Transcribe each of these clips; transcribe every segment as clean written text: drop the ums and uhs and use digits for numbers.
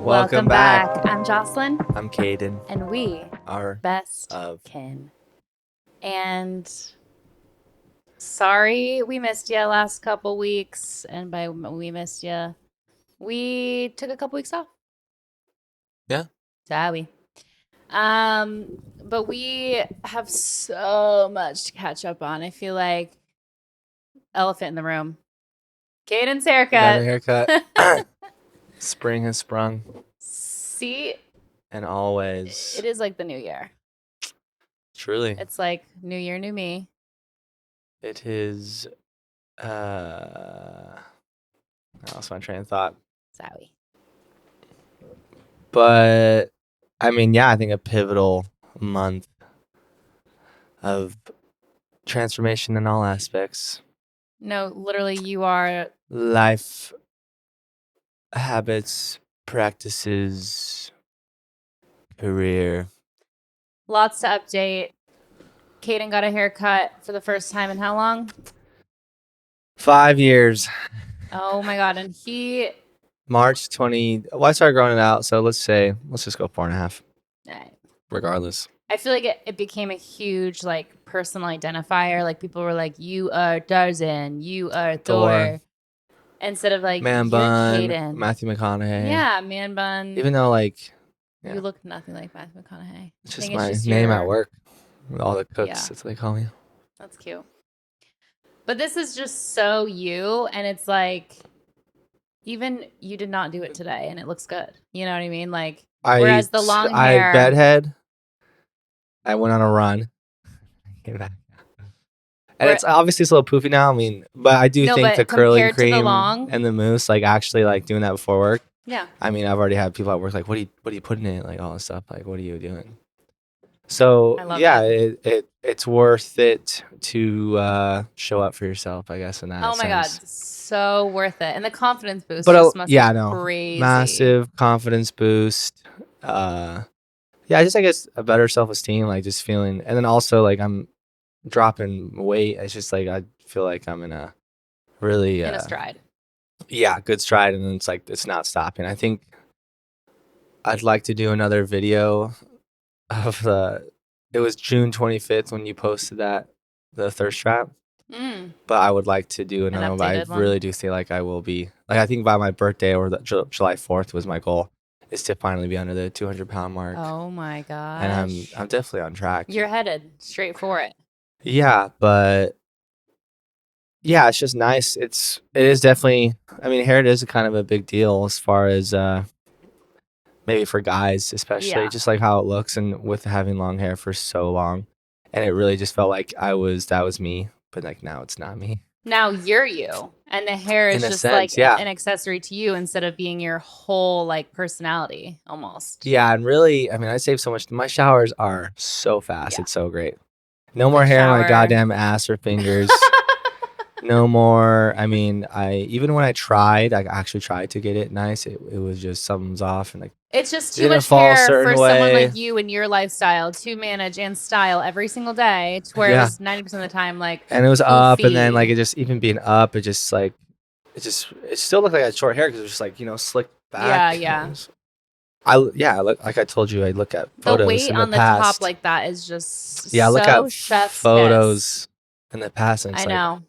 Welcome back. I'm Joslyn. I'm Caden. And we Our best of kin. And sorry we missed you last couple weeks. And by we missed you, we took a couple weeks off. Yeah. Sorry. But we have so much to catch up on. I feel like elephant in the room. Caden's Got a haircut. haircut. Spring has sprung. See, And always. it is like the new year. Truly. It's like new year, new me. It is. I lost my train of thought. Sorry. But I mean, yeah, I think a pivotal month of transformation in all aspects. No, literally, you are. Life, habits, practices, career. Lots to update. Caden got a haircut for the first time in how long? 5 years. Oh my God. And he. March 20. Well, I started growing it out, so let's just go 4.5. Right. Regardless. I feel like it became a huge like personal identifier. Like people were like, "You are Tarzan, you are Thor," instead of like Man you're bun, Caden. Matthew McConaughey. Yeah, man bun. Even though you look nothing like Matthew McConaughey. It's just my name at work. All the cooks, Yeah. that's what they call me. That's cute. But this is just so you, and it's like, even you did not do it today, and it looks good. You know what I mean? Like, whereas the long hair, bedhead. I went on a run. Came back. And it's obviously a little poofy now. I mean, but I do think the curling cream and the mousse, like actually like doing that before work. Yeah. I mean, I've already had people at work like, what are you putting in it? Like all this stuff. Like, what are you doing? So yeah, it's worth it to show up for yourself, I guess, in that sense. Oh my God, so worth it. And the confidence boost But must be crazy. Massive confidence boost. Yeah, just I guess a better self-esteem, like just feeling, and then also like I'm dropping weight. It's just like I feel like I'm in a really in a stride. Yeah, good stride, and then it's like it's not stopping. I think I'd like to do another video of it was June 25th when you posted the thirst trap. But I would like to do another one. I really do feel like I will be, like, I think by my birthday or July 4th was my goal, is to finally be under the 200-pound mark. Oh my gosh. And I'm definitely on track. You're headed straight for it. Yeah, but yeah, it's just nice. It is definitely, I mean, hair is kind of a big deal as far as maybe for guys, especially just like how it looks, and with having long hair for so long. And it really just felt like that was me, but like now it's not me. Now you're you, and the hair is just like an accessory to you instead of being your whole like personality almost. Yeah, and really, I mean, I save so much. My showers are so fast. Yeah. It's so great. No more hair on my goddamn ass or fingers. No more. I mean, even when I actually tried to get it nice, it was just something's off, and like it's just too much hair for someone like you and your lifestyle to manage and style every single day. To where it was 90% of the time like, and it was up, and then like it just even being up, it just like it still looked like I had short hair because it was just like slicked back. Yeah. I look, like I told you, I look at photos. The weight on the top like that is just I look at photos in the past, and it's I know.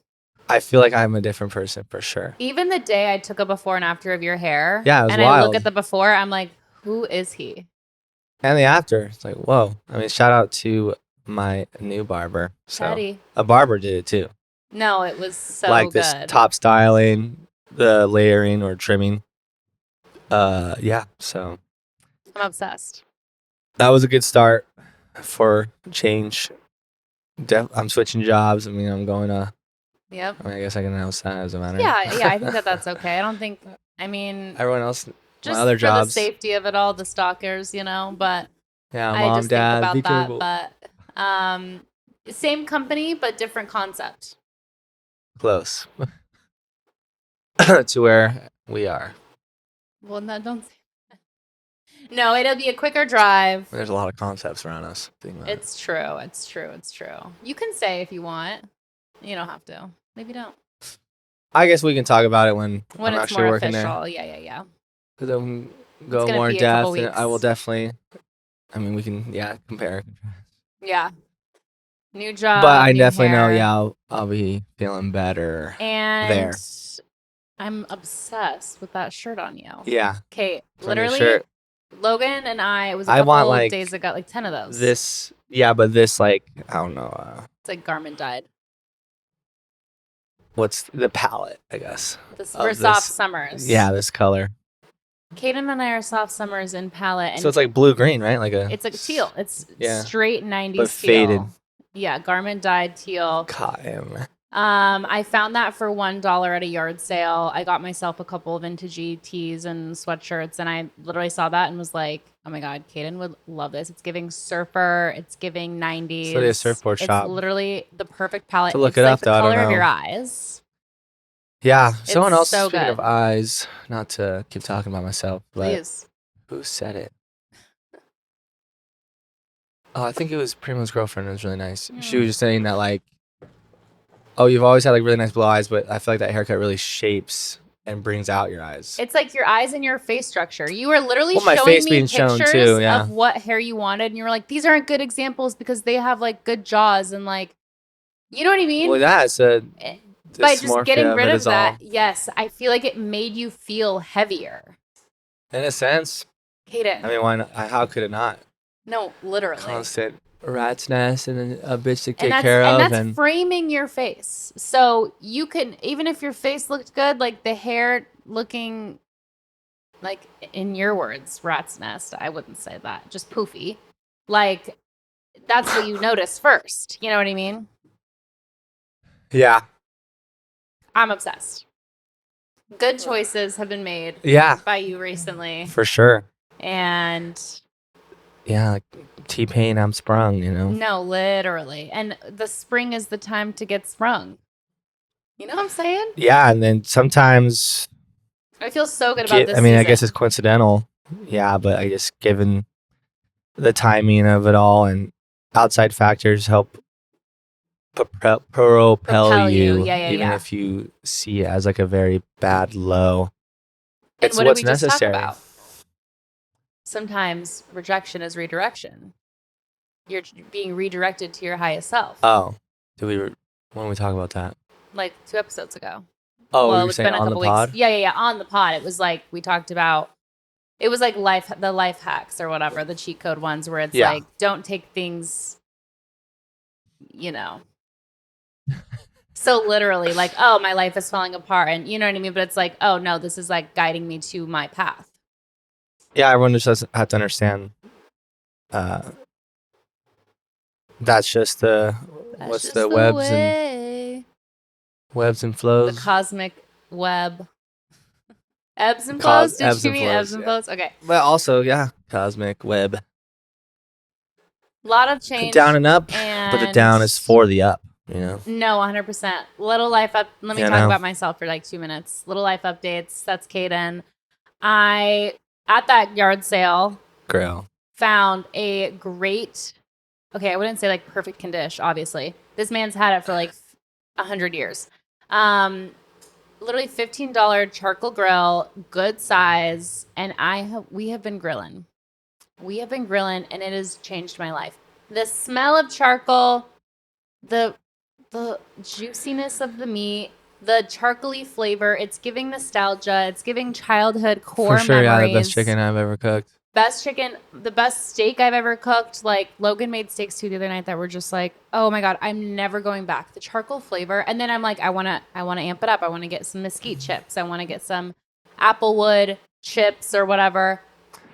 I feel like I'm a different person for sure. Even the day I took a before and after of your hair, yeah, it was and wild. I look at the before, I'm like, who is he? And the after, it's like, whoa. I mean, shout out to my new barber. So Teddy. A barber did it too. No, it was so like good. This top styling, the layering or trimming. Yeah. So I'm obsessed. That was a good start for change. I'm switching jobs. I mean, I'm going to. Yep. I mean, I guess I can announce that as a matter. Yeah. I think that's okay. I don't think. I mean, everyone else, just my other jobs, for the safety of it all, the stalkers, But yeah, I just think about that. But same company, but different concept. Close to where we are. Well, no, don't say that. No, it'll be a quicker drive. There's a lot of concepts around us. It's true. You can say if you want. You don't have to. Maybe don't. I guess we can talk about it when I'm it's actually more working official. there. Yeah. Because go gonna more in be a couple depth, and I will weeks. definitely. I mean, we can compare. Yeah. New But job, I new definitely know, hair. I'll be feeling better And there. I'm obsessed with that shirt on you. Yeah, Okay, it's on your literally, shirt. Logan and it was a I want couple like days ago, like 10 of those. this. Yeah, but this like I don't know. It's like garment dyed. What's the palette? I guess We're of soft this. summers. Yeah, this color. Kaden and I are soft summers in palette, So and it's like blue green, right? it's like teal. It's yeah, straight but 90s faded. teal. Yeah, garment dyed teal. Cotton. I found that for $1 at a yard sale. I got myself a couple of vintage tees and sweatshirts, and I literally saw that and was like, "Oh my god, Kaden would love this." It's giving surfer. It's giving It's literally a 90s. surfboard It's shop. literally the perfect palette. To look It's it like up the though, I don't color of your know. eyes. Yeah, It's someone else. so Speaking of good. eyes, not to keep talking about myself, but Please. who said it? Oh, I think it was Primo's girlfriend. It was really nice. She was just saying that like, oh, you've always had like really nice blue eyes, but I feel like that haircut really shapes and brings out your eyes. It's like your eyes and your face structure. You were literally Well, my showing face me being shown pictures too. Yeah. of what hair you wanted, and you were like, "These aren't good examples because they have like good jaws and like, you know what I mean?" Well, yeah, it's a Eh, By just getting dysmorphia of rid it of is all. that, yes, I feel like it made you feel heavier. In a sense, Kaden. I mean, why not? How could it not? No, literally. Constant rat's nest and then a bitch to And take care of, that's and framing your face. So you can, even if your face looked good, like the hair looking like, in your words, rat's nest. I wouldn't say that. Just poofy. Like, that's what you notice first. You know what I mean? yeah, I'm obsessed. Good choices have been made yeah, by you recently. for sure. And Yeah, like T-Pain, I'm sprung. no, literally. And the spring is the time to get sprung. You know what I'm saying? Yeah, and then sometimes I feel so good about this I mean, I season. guess it's coincidental. Yeah, but I guess given the timing of it all and outside factors help propel you, Yeah, even yeah. if you see it as like a very bad low. And It's what did what's we just talk necessary. about? Sometimes rejection is redirection. You're being redirected to your highest self. Oh, when we talk about that? Like 2 episodes ago. Oh, Well, you were it's saying been a on the couple weeks. pod? Yeah. On the pod, it was like we talked about. It was like the life hacks or whatever, the cheat code ones, where it's Yeah. like, don't take things, you know. So literally, like, oh, my life is falling apart, and you know what I mean. But it's like, oh no, this is like guiding me to my path. Yeah, everyone just doesn't have to understand. That's just the what's the webs and flows. The cosmic web. Ebbs and flows? Did you mean ebbs and flows? Okay. But also, yeah, cosmic web. A lot of change. Down and up, but the down is for the up, No, 100%. Little life up. Let me talk about myself for like 2 minutes. Little life updates. That's Kaden. I, at that yard sale, found a great, okay, I wouldn't say like perfect condition, obviously. This man's had it for like 100 years. Literally $15 charcoal grill, good size, and we have been grilling. We have been grilling, and it has changed my life. The smell of charcoal, the juiciness of the meat, the charcoaly flavor, it's giving nostalgia. It's giving childhood core for sure, memories. Yeah, the best chicken I've ever cooked. Best chicken, the best steak I've ever cooked. Like Logan made steaks too the other night that were just like, oh my god, I'm never going back. The charcoal flavor, and then I'm like, I wanna amp it up. I want to get some mesquite chips. I want to get some applewood chips or whatever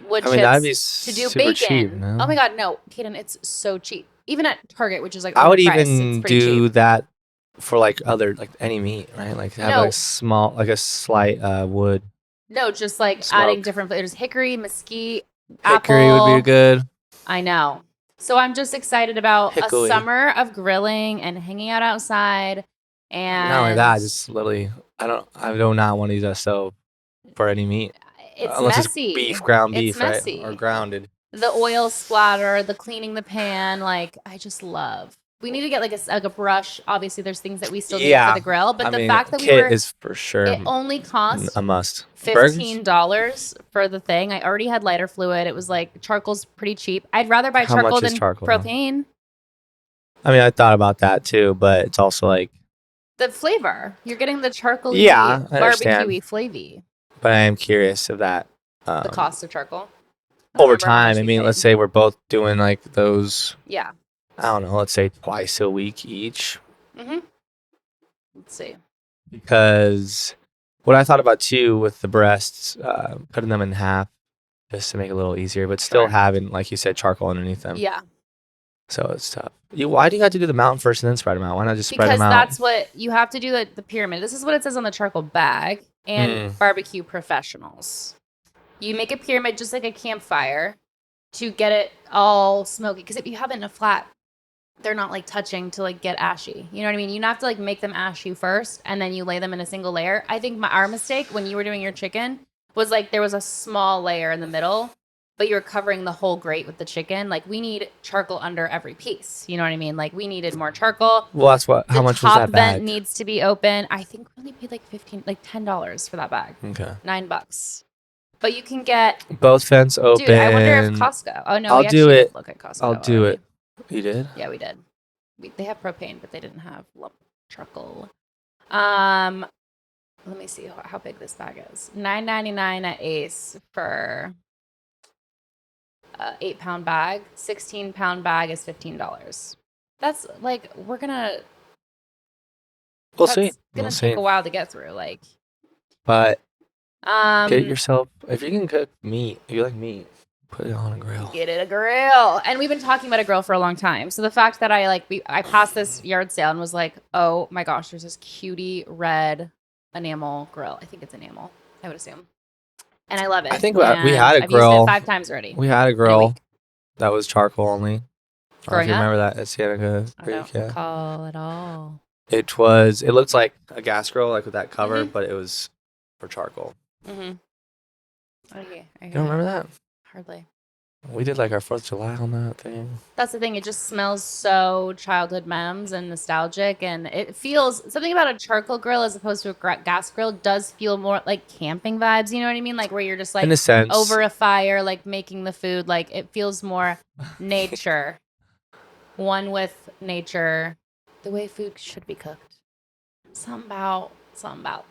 wood chips that'd be to do super bacon. cheap, no? Oh my god, no, Kaden, it's so cheap. Even at Target, which is like I would overpriced, even do cheap. that for like any meat, right? Like have like small, like a slight wood. No, just like smoke. adding different flavors. Hickory, mesquite, hickory apple. would be good. I know. So I'm just excited about a summer of grilling and hanging out outside. And not only that, just literally, I do not want to use that stove for any meat. It's unless messy. It's beef, ground beef, it's messy. right? Or grounded. The oil splatter, the cleaning the pan, like I just love. We need to get like a brush. Obviously, there's things that we still need for the grill, but the fact that kit is for sure it only cost a must. $15 for the thing. I already had lighter fluid. It was like charcoal's pretty cheap. I'd rather buy charcoal than propane. I mean, I thought about that too, but it's also like the flavor. You're getting the charcoal, barbecue-y flavy. But I am curious of that. The cost of charcoal over time. I mean, let's say we're both doing like those. Yeah. I don't know. Let's say twice a week each. Mm-hmm. Let's see. Because what I thought about too with the breasts, cutting them in half just to make it a little easier, but still having, like you said, charcoal underneath them. Yeah. So it's tough. Why do you have to do the mountain first and then spread them out? Why not just spread them out? Because that's what you have to do, the pyramid. This is what it says on the charcoal bag and barbecue professionals. You make a pyramid just like a campfire to get it all smoky. Because if you have it in a flat, they're not like touching to like get ashy. You know what I mean? You have to like make them ashy first and then you lay them in a single layer. I think our mistake when you were doing your chicken was like there was a small layer in the middle, but you were covering the whole grate with the chicken. Like we need charcoal under every piece. You know what I mean? Like we needed more charcoal. Well, that's how much was that bag? The top vent needs to be open. I think we only paid like $10 for that bag. Okay. $9. But you can get both vents open. Dude, I wonder if Costco. Oh no, I'll do it. Look at Costco. I'll do it. You did? Yeah, we did. They have propane, but they didn't have charcoal. Let me see how big this bag is. $9.99 at Ace for an 8-pound bag. 16-pound bag is $15. That's like we'll see. It's gonna take a while to get through. Like, but get yourself if you can cook meat. If you like meat. Put it on a grill. Get it a grill. And we've been talking about a grill for a long time. So the fact that I passed this yard sale and was like, oh my gosh, there's this cutie red enamel grill. I think it's enamel, I would assume. And I love it. I think we had a grill. I've used it 5 times already. We had a grill that was charcoal only. Growing up? Remember that at Sienna Creek? I don't recall at all. It looked like a gas grill, like with that cover, but it was for charcoal. Mm-hmm. Okay. You don't remember that? Hardly. We did like our 4th of July on that thing. That's the thing. It just smells so childhood memes and nostalgic. And it feels something about a charcoal grill as opposed to a gas grill does feel more like camping vibes. You know what I mean? Like where you're just like in a sense, over a fire, like making the food. Like it feels more nature. One with nature. The way food should be cooked. Something about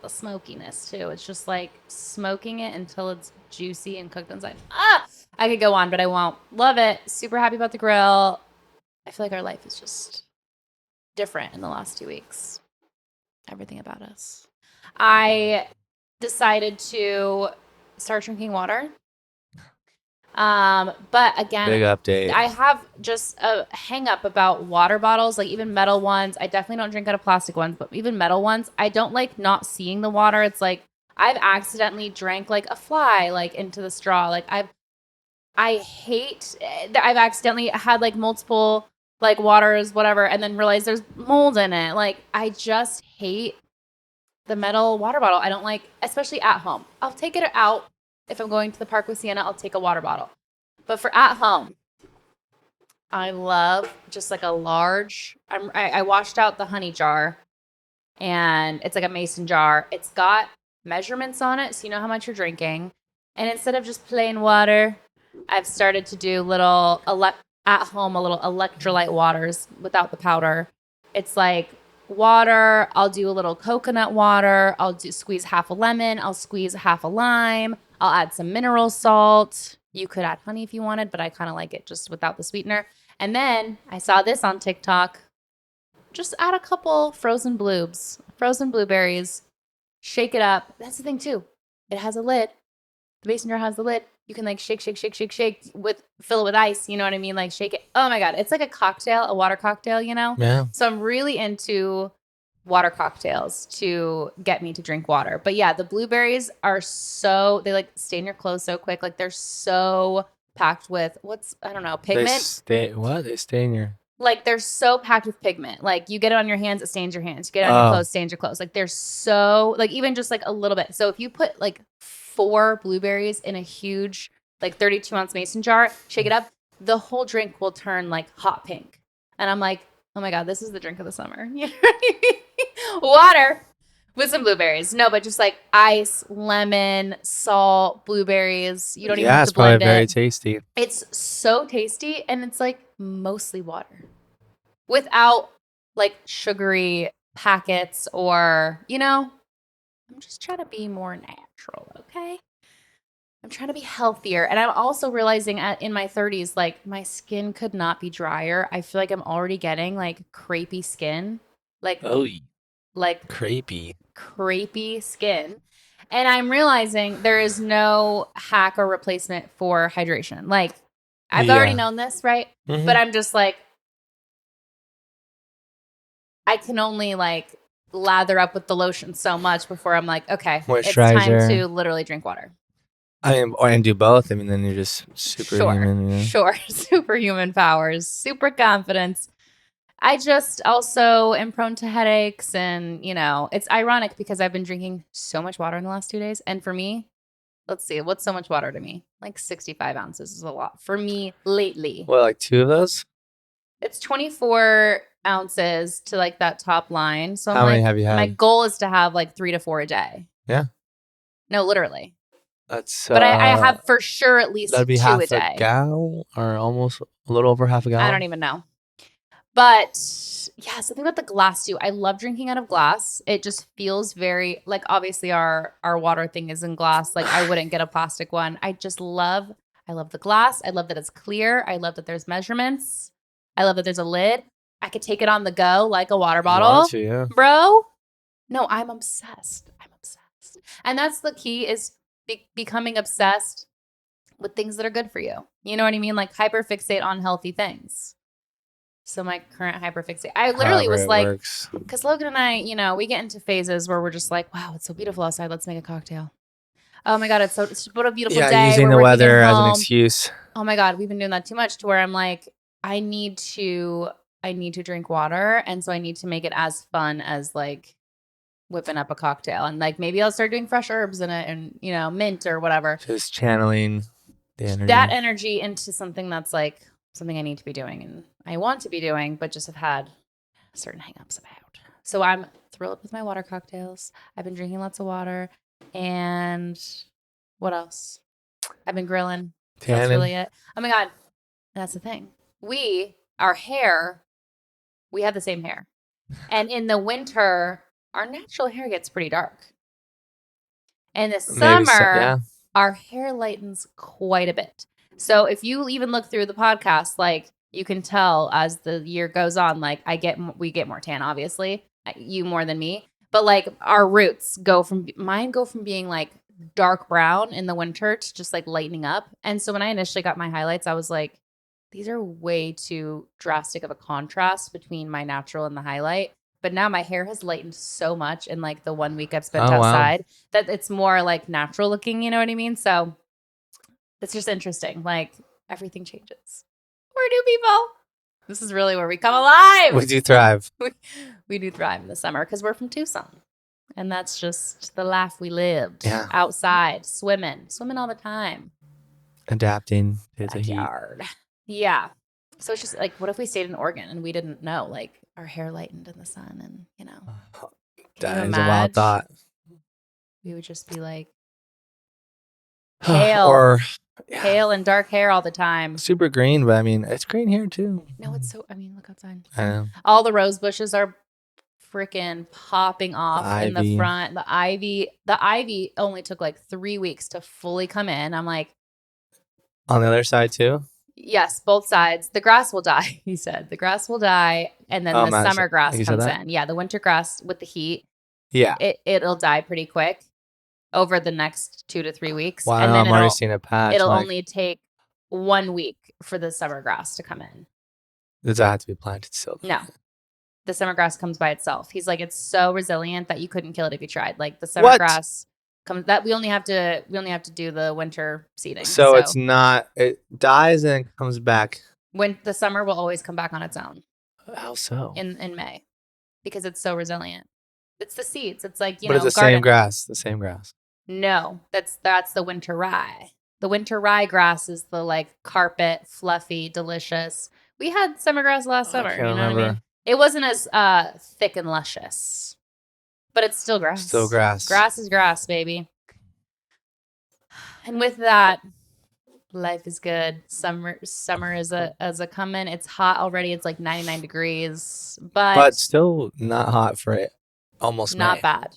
the smokiness too. It's just like smoking it until it's juicy and cooked inside. I could go on, but I won't. Love it. Super happy about the grill. I feel like our life is just different in the last 2 weeks. Everything about us. I decided to start drinking water. But again, big update. I have just a hang up about water bottles, like even metal ones. I definitely don't drink out of plastic ones, but even metal ones, I don't like not seeing the water. It's like I've accidentally drank like a fly, like into the straw. Like I've accidentally had like multiple like waters, whatever, and then realized there's mold in it. Like I just hate the metal water bottle. I don't like, especially at home. I'll take it out. If I'm going to the park with Sienna, I'll take a water bottle. But for at home, I love just like a large, I washed out the honey jar and it's like a mason jar. It's got measurements on it, so you know how much you're drinking. And instead of just plain water, I've started to do little, at home, a little electrolyte waters without the powder. It's like water. I'll do a little coconut water. Squeeze half a lemon. I'll squeeze half a lime. I'll add some mineral salt. You could add honey if you wanted, but I kind of like it just without the sweetener. And then I saw this on TikTok. Just add a couple frozen blueberries. Shake it up. That's the thing too. It has a lid. The mason jar has the lid. You can like shake, fill it with ice. You know what I mean? Like shake it. Oh my God. It's like a cocktail, a water cocktail, you know? Yeah. So I'm really into water cocktails to get me to drink water. But yeah, the blueberries are they like stain your clothes so quick. Like they're so packed with pigment. They stain your... Like they're so packed with pigment. Like you get it on your hands, it stains your hands. You get it on your clothes, stains your clothes. Like they're so, like even just like a little bit. So if you put like 4 blueberries in a huge like 32-ounce mason jar, shake it up, the whole drink will turn like hot pink. And I'm like, Oh my God, this is the drink of the summer. Water with some blueberries. No, but just like ice, lemon, salt, blueberries. You don't even have to blend it. Yeah, it's probably very tasty. It's so tasty, and it's like mostly water without like sugary packets or, I'm just trying to be more natural, okay? I'm trying to be healthier. And I'm also realizing in my 30s, like my skin could not be drier. I feel like I'm already getting like crepey skin. Like crepey skin. And I'm realizing there is no hack or replacement for hydration. Like I've already known this, right? Mm-hmm. But I'm just like, I can only like lather up with the lotion so much before I'm like, okay, it's time to literally drink water. And do both. I mean, then you're just superhuman. Sure. Superhuman powers, super confidence. I just also am prone to headaches. And, it's ironic because I've been drinking so much water in the last 2 days. And for me, let's see, what's so much water to me? Like 65 ounces is a lot for me lately. What, like 2 of those? It's 24 ounces to like that top line. So how many have you had? My goal is to have like 3 to 4 a day. Yeah. No, literally. But I have for sure at least 2 a day. That'd be half a gallon or almost a little over half a gallon. I don't even know. But yeah, something about the glass too. I love drinking out of glass. It just feels very like obviously our water thing is in glass. Like I wouldn't get a plastic one. I love the glass. I love that it's clear. I love that there's measurements. I love that there's a lid. I could take it on the go like a water bottle. Yeah. Bro. No, I'm obsessed. And that's the key is becoming obsessed with things that are good for you. You know what I mean? Like hyperfixate on healthy things. So my current hyperfixate, I literally was like, because Logan and I, we get into phases where we're just like, wow, it's so beautiful outside. Let's make a cocktail. Oh my God, it's what a beautiful day. Yeah, using the weather as an excuse. Oh my God, we've been doing that too much to where I'm like, I need to drink water. And so I need to make it as fun as like whipping up a cocktail. And like maybe I'll start doing fresh herbs in it and, mint or whatever. Just channeling that energy into something that's like something I need to be doing and I want to be doing, but just have had certain hangups about. So I'm thrilled with my water cocktails. I've been drinking lots of water. And what else? I've been grilling. Tanning. That's really it. Oh my God. That's the thing. Our hair, we have the same hair. And in the winter, our natural hair gets pretty dark. In the summer, our hair lightens quite a bit. So if you even look through the podcast, like you can tell as the year goes on, like we get more tan, obviously, you more than me. But like our roots mine go from being like dark brown in the winter to just like lightening up. And so when I initially got my highlights, I was like, these are way too drastic of a contrast between my natural and the highlight. But now my hair has lightened so much in like the 1 week I've spent outside that it's more like natural looking, you know what I mean? So it's just interesting. Like everything changes. We're new people. This is really where we come alive. We do thrive. We do thrive in the summer because we're from Tucson. And that's just the life we lived. Yeah. Outside, swimming all the time. Adapting to the heat. Yeah. So it's just like, what if we stayed in Oregon and we didn't know? Like our hair lightened in the sun and, that is a wild thought. We would just be like pale and dark hair all the time. Super green, but I mean, it's green here too. No, it's so, look outside. I know. All the rose bushes are freaking popping off in the front. The ivy only took like 3 weeks to fully come in. I'm like. On the other side too? Yes, both sides. The grass will die, he said. The grass will die, and then the summer grass comes in. Yeah, the winter grass with the heat. Yeah. It'll die pretty quick over the next 2 to 3 weeks. Wow, and then I'm already seeing a patch. It'll only take 1 week for the summer grass to come in. Does that have to be planted still? No. The summer grass comes by itself. He's like, it's so resilient that you couldn't kill it if you tried. Like the summer grass comes that we only have to do the winter seeding. So it's not, it dies and it comes back. When the summer will always come back on its own. How so? In May. Because it's so resilient. It's the seeds. It's like, but it's the same grass. The same grass. No, that's the winter rye. The winter rye grass is the like carpet, fluffy, delicious. We had summer grass last summer. You know what I mean? It wasn't as thick and luscious, but it's still grass. Still grass. Grass is grass, baby. And with that, life is good. Summer is a coming. It's hot already. It's like 99 degrees, but still not hot for it. Almost not May, bad.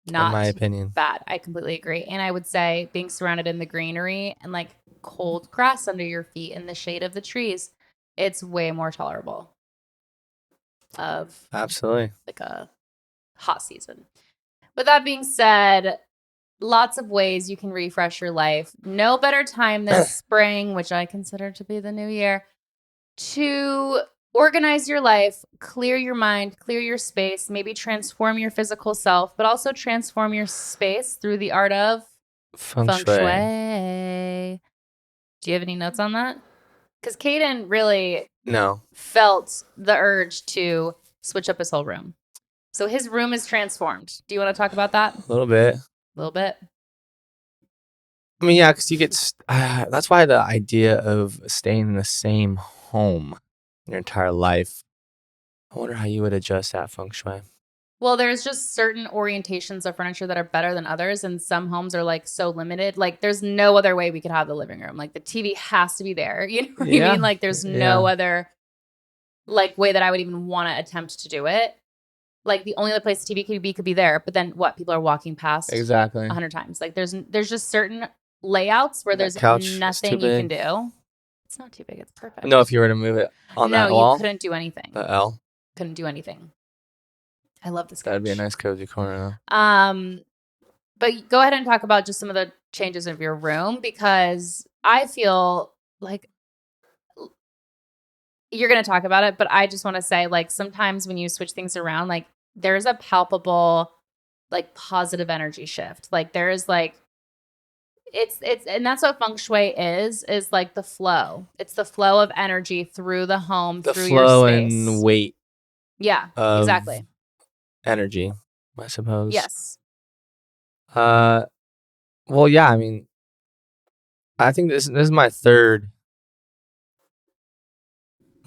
Not in my opinion. bad. I completely agree. And I would say being surrounded in the greenery and like cold grass under your feet in the shade of the trees, it's way more tolerable of Absolutely like a hot season. With that being said, lots of ways you can refresh your life. No better time this spring, which I consider to be the new year, to organize your life, clear your mind, clear your space, maybe transform your physical self, but also transform your space through the art of Feng Shui. Do you have any notes on that? Because Caden really felt the urge to switch up his whole room. So his room is transformed. Do you want to talk about that? A little bit. A little bit. I mean, yeah, because you get that's why the idea of staying in the same home your entire life. I wonder how you would adjust that feng shui. Well, there's just certain orientations of furniture that are better than others, and some homes are like so limited. Like, there's no other way we could have the living room. Like, the TV has to be there. You know what I mean? Like, there's no other like way that I would even want to attempt to do it. Like, the only other place the TV could be there. But then what? People are walking past exactly 100 times. Like, there's just certain layouts where there's nothing you can do. It's not too big. It's perfect. No, if you were to move it on that wall, no, you couldn't do anything. The L couldn't do anything. I love this. That'd be a nice cozy corner, though. But go ahead and talk about just some of the changes of your room, because I feel like you're going to talk about it, but I just want to say, like, sometimes when you switch things around, like, there's a palpable, like, positive energy shift. Like, there is like, it's and that's what feng shui is like the flow. It's the flow of energy through the home, through your space. The flow and weight. Yeah, exactly. Energy, I suppose. Yes. Well, yeah. I mean, I think this is my third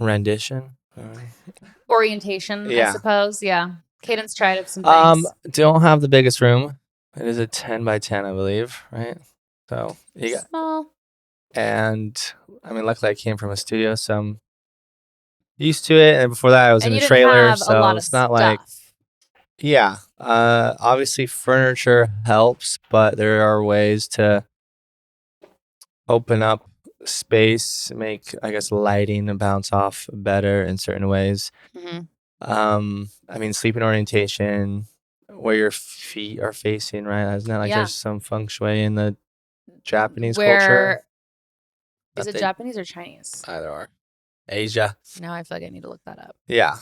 rendition. Orientation, I suppose. Yeah. Caden's tried some things. Don't have the biggest room. It is a 10 by 10, I believe, right? So you got small. And I mean, luckily I came from a studio, so I'm used to it. And before that, I was in a trailer, so it's not like. Yeah. Obviously, furniture helps, but there are ways to open up space, make, I guess, lighting and bounce off better in certain ways. Mm-hmm. I mean, sleeping orientation, where your feet are facing, right? Isn't that like there's some feng shui in the Japanese culture? Is it Japanese or Chinese? Either or. Asia. Now I feel like I need to look that up. Yeah.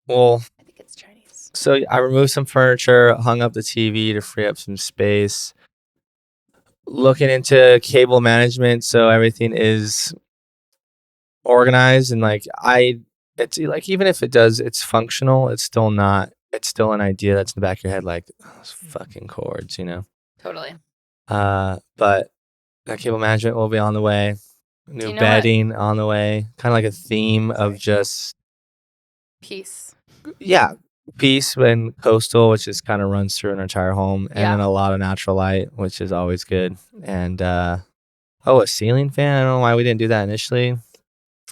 Well, I think it's Chinese. So I removed some furniture, hung up the TV to free up some space. Looking into cable management, so everything is organized and it's like, even if it's functional, it's still not. It's still an idea that's in the back of your head, like, those fucking cords, you know. Totally. But that cable management will be on the way. New bedding on the way. Kind of like a theme of just peace. Yeah. Peace and coastal, which just kind of runs through an entire home, and then a lot of natural light, which is always good. And a ceiling fan. I don't know why we didn't do that initially.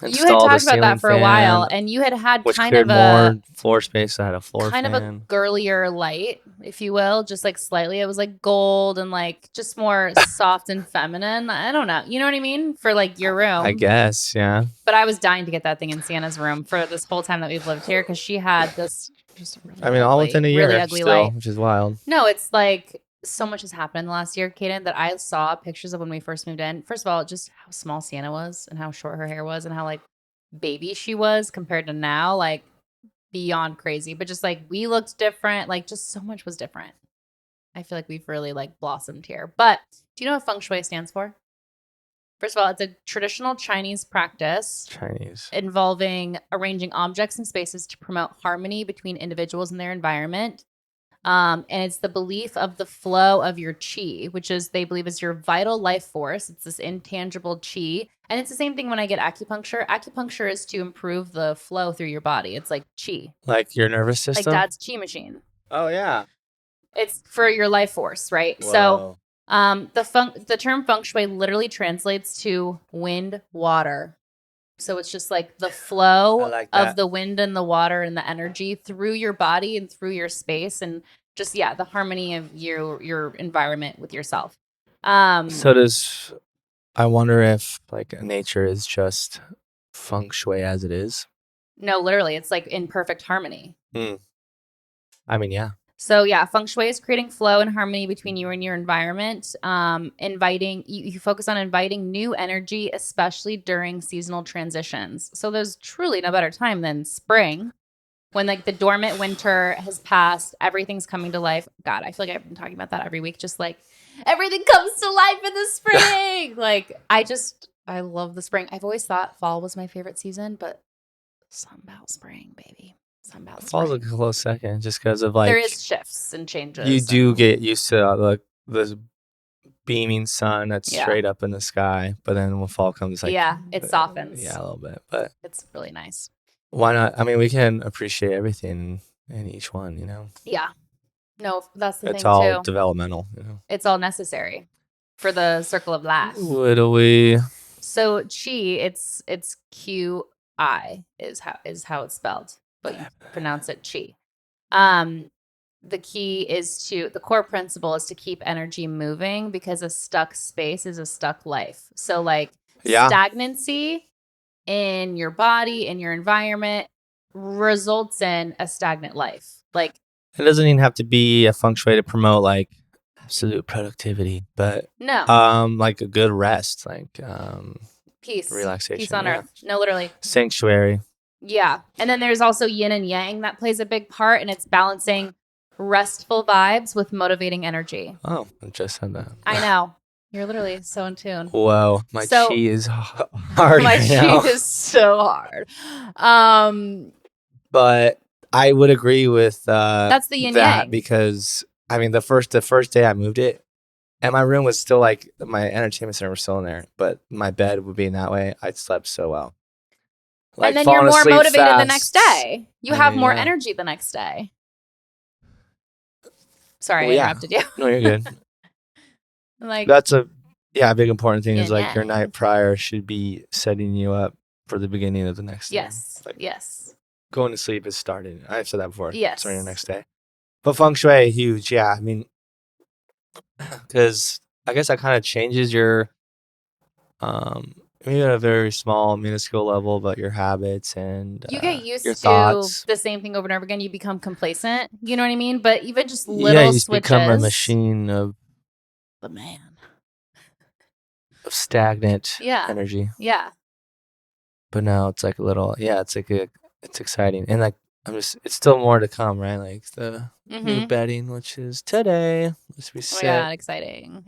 You had talked about that for a while, and you had kind of more floor space. I had a floor kind fan. of a girlier light, if you will, just like slightly. It was like gold and like just more soft and feminine. I don't know. You know what I mean? For like your room. I guess, yeah. But I was dying to get that thing in Sienna's room for this whole time that we've lived here, because she had this just really all within a year, really ugly light, which is wild. No, it's like so much has happened in the last year, Kaden, that I saw pictures of when we first moved in. First of all, just how small Sienna was and how short her hair was and how like baby she was compared to now, like beyond crazy. But just like we looked different, like just so much was different. I feel like we've really like blossomed here. But do you know what feng shui stands for? First of all, it's a traditional Chinese practice involving arranging objects and spaces to promote harmony between individuals and their environment. And it's the belief of the flow of your chi, which is they believe is your vital life force. It's this intangible chi. And it's the same thing when I get acupuncture. Acupuncture is to improve the flow through your body. It's like chi. Like your nervous system? Like Dad's chi machine. Oh, yeah. It's for your life force, right? Whoa. So the term feng shui literally translates to wind, water. So it's just like the flow of the wind and the water and the energy through your body and through your space and just the harmony of your environment with yourself. So I wonder if like nature is just feng shui as it is? No, literally, it's like in perfect harmony. I mean, yeah. So feng shui is creating flow and harmony between you and your environment. Inviting you focus on inviting new energy, especially during seasonal transitions. So there's truly no better time than spring, when like the dormant winter has passed, everything's coming to life. God, I feel like I've been talking about that every week. Just like everything comes to life in the spring. Like I love the spring. I've always thought fall was my favorite season, but something about spring, baby. Fall's a close second, just because of like there is shifts and changes. You do get used to like the beaming sun that's Yeah. straight up in the sky, but then when fall comes, like it softens. Yeah, a little bit, but It's really nice. why not? I mean, we can appreciate everything in each one, you know. Yeah. No, that's the thing It's all too. developmental, you know. It's all necessary for the circle of life. What do we? So chi, it's QI is how it's spelled, but you pronounce it chi. The key is the core principle is to keep energy moving, because a stuck space is a stuck life. So like stagnancy in your body, in your environment, results in a stagnant life. Like it doesn't even have to be a feng shui to promote like absolute productivity, but like a good rest, like peace, relaxation, peace on earth. No, literally sanctuary. Yeah, and then there's also yin and yang that plays a big part, and it's balancing restful vibes with motivating energy. Oh, I just said that. I know. You're literally so in tune. Whoa, my chi is hard. My chi is so hard. But I would agree with that's the yin yang, because I mean the first day I moved it, and my room was still like my entertainment center was still in there, but my bed would be in that way. I slept so well. Like, and then you're more motivated the next day. You have more energy the next day. Sorry, I interrupted you. No, you're good. Like that's a big important thing is like your night prior should be setting you up for the beginning of the next day. Yes. Going to sleep is starting. I've said that before. Yes. Starting the next day. But feng shui, huge. Yeah. I mean, because I guess that kind of changes your, maybe at a very small, minuscule level, but your habits and you get used your to thoughts. The same thing over and over again. You become complacent. You know what I mean? But even just little switches. Become a machine of the man. Of stagnant energy. Yeah. But now it's like a little, it's like it's exciting. And like, it's still more to come, right? Like the new bedding, which is today. Let's be set. Oh my God, exciting.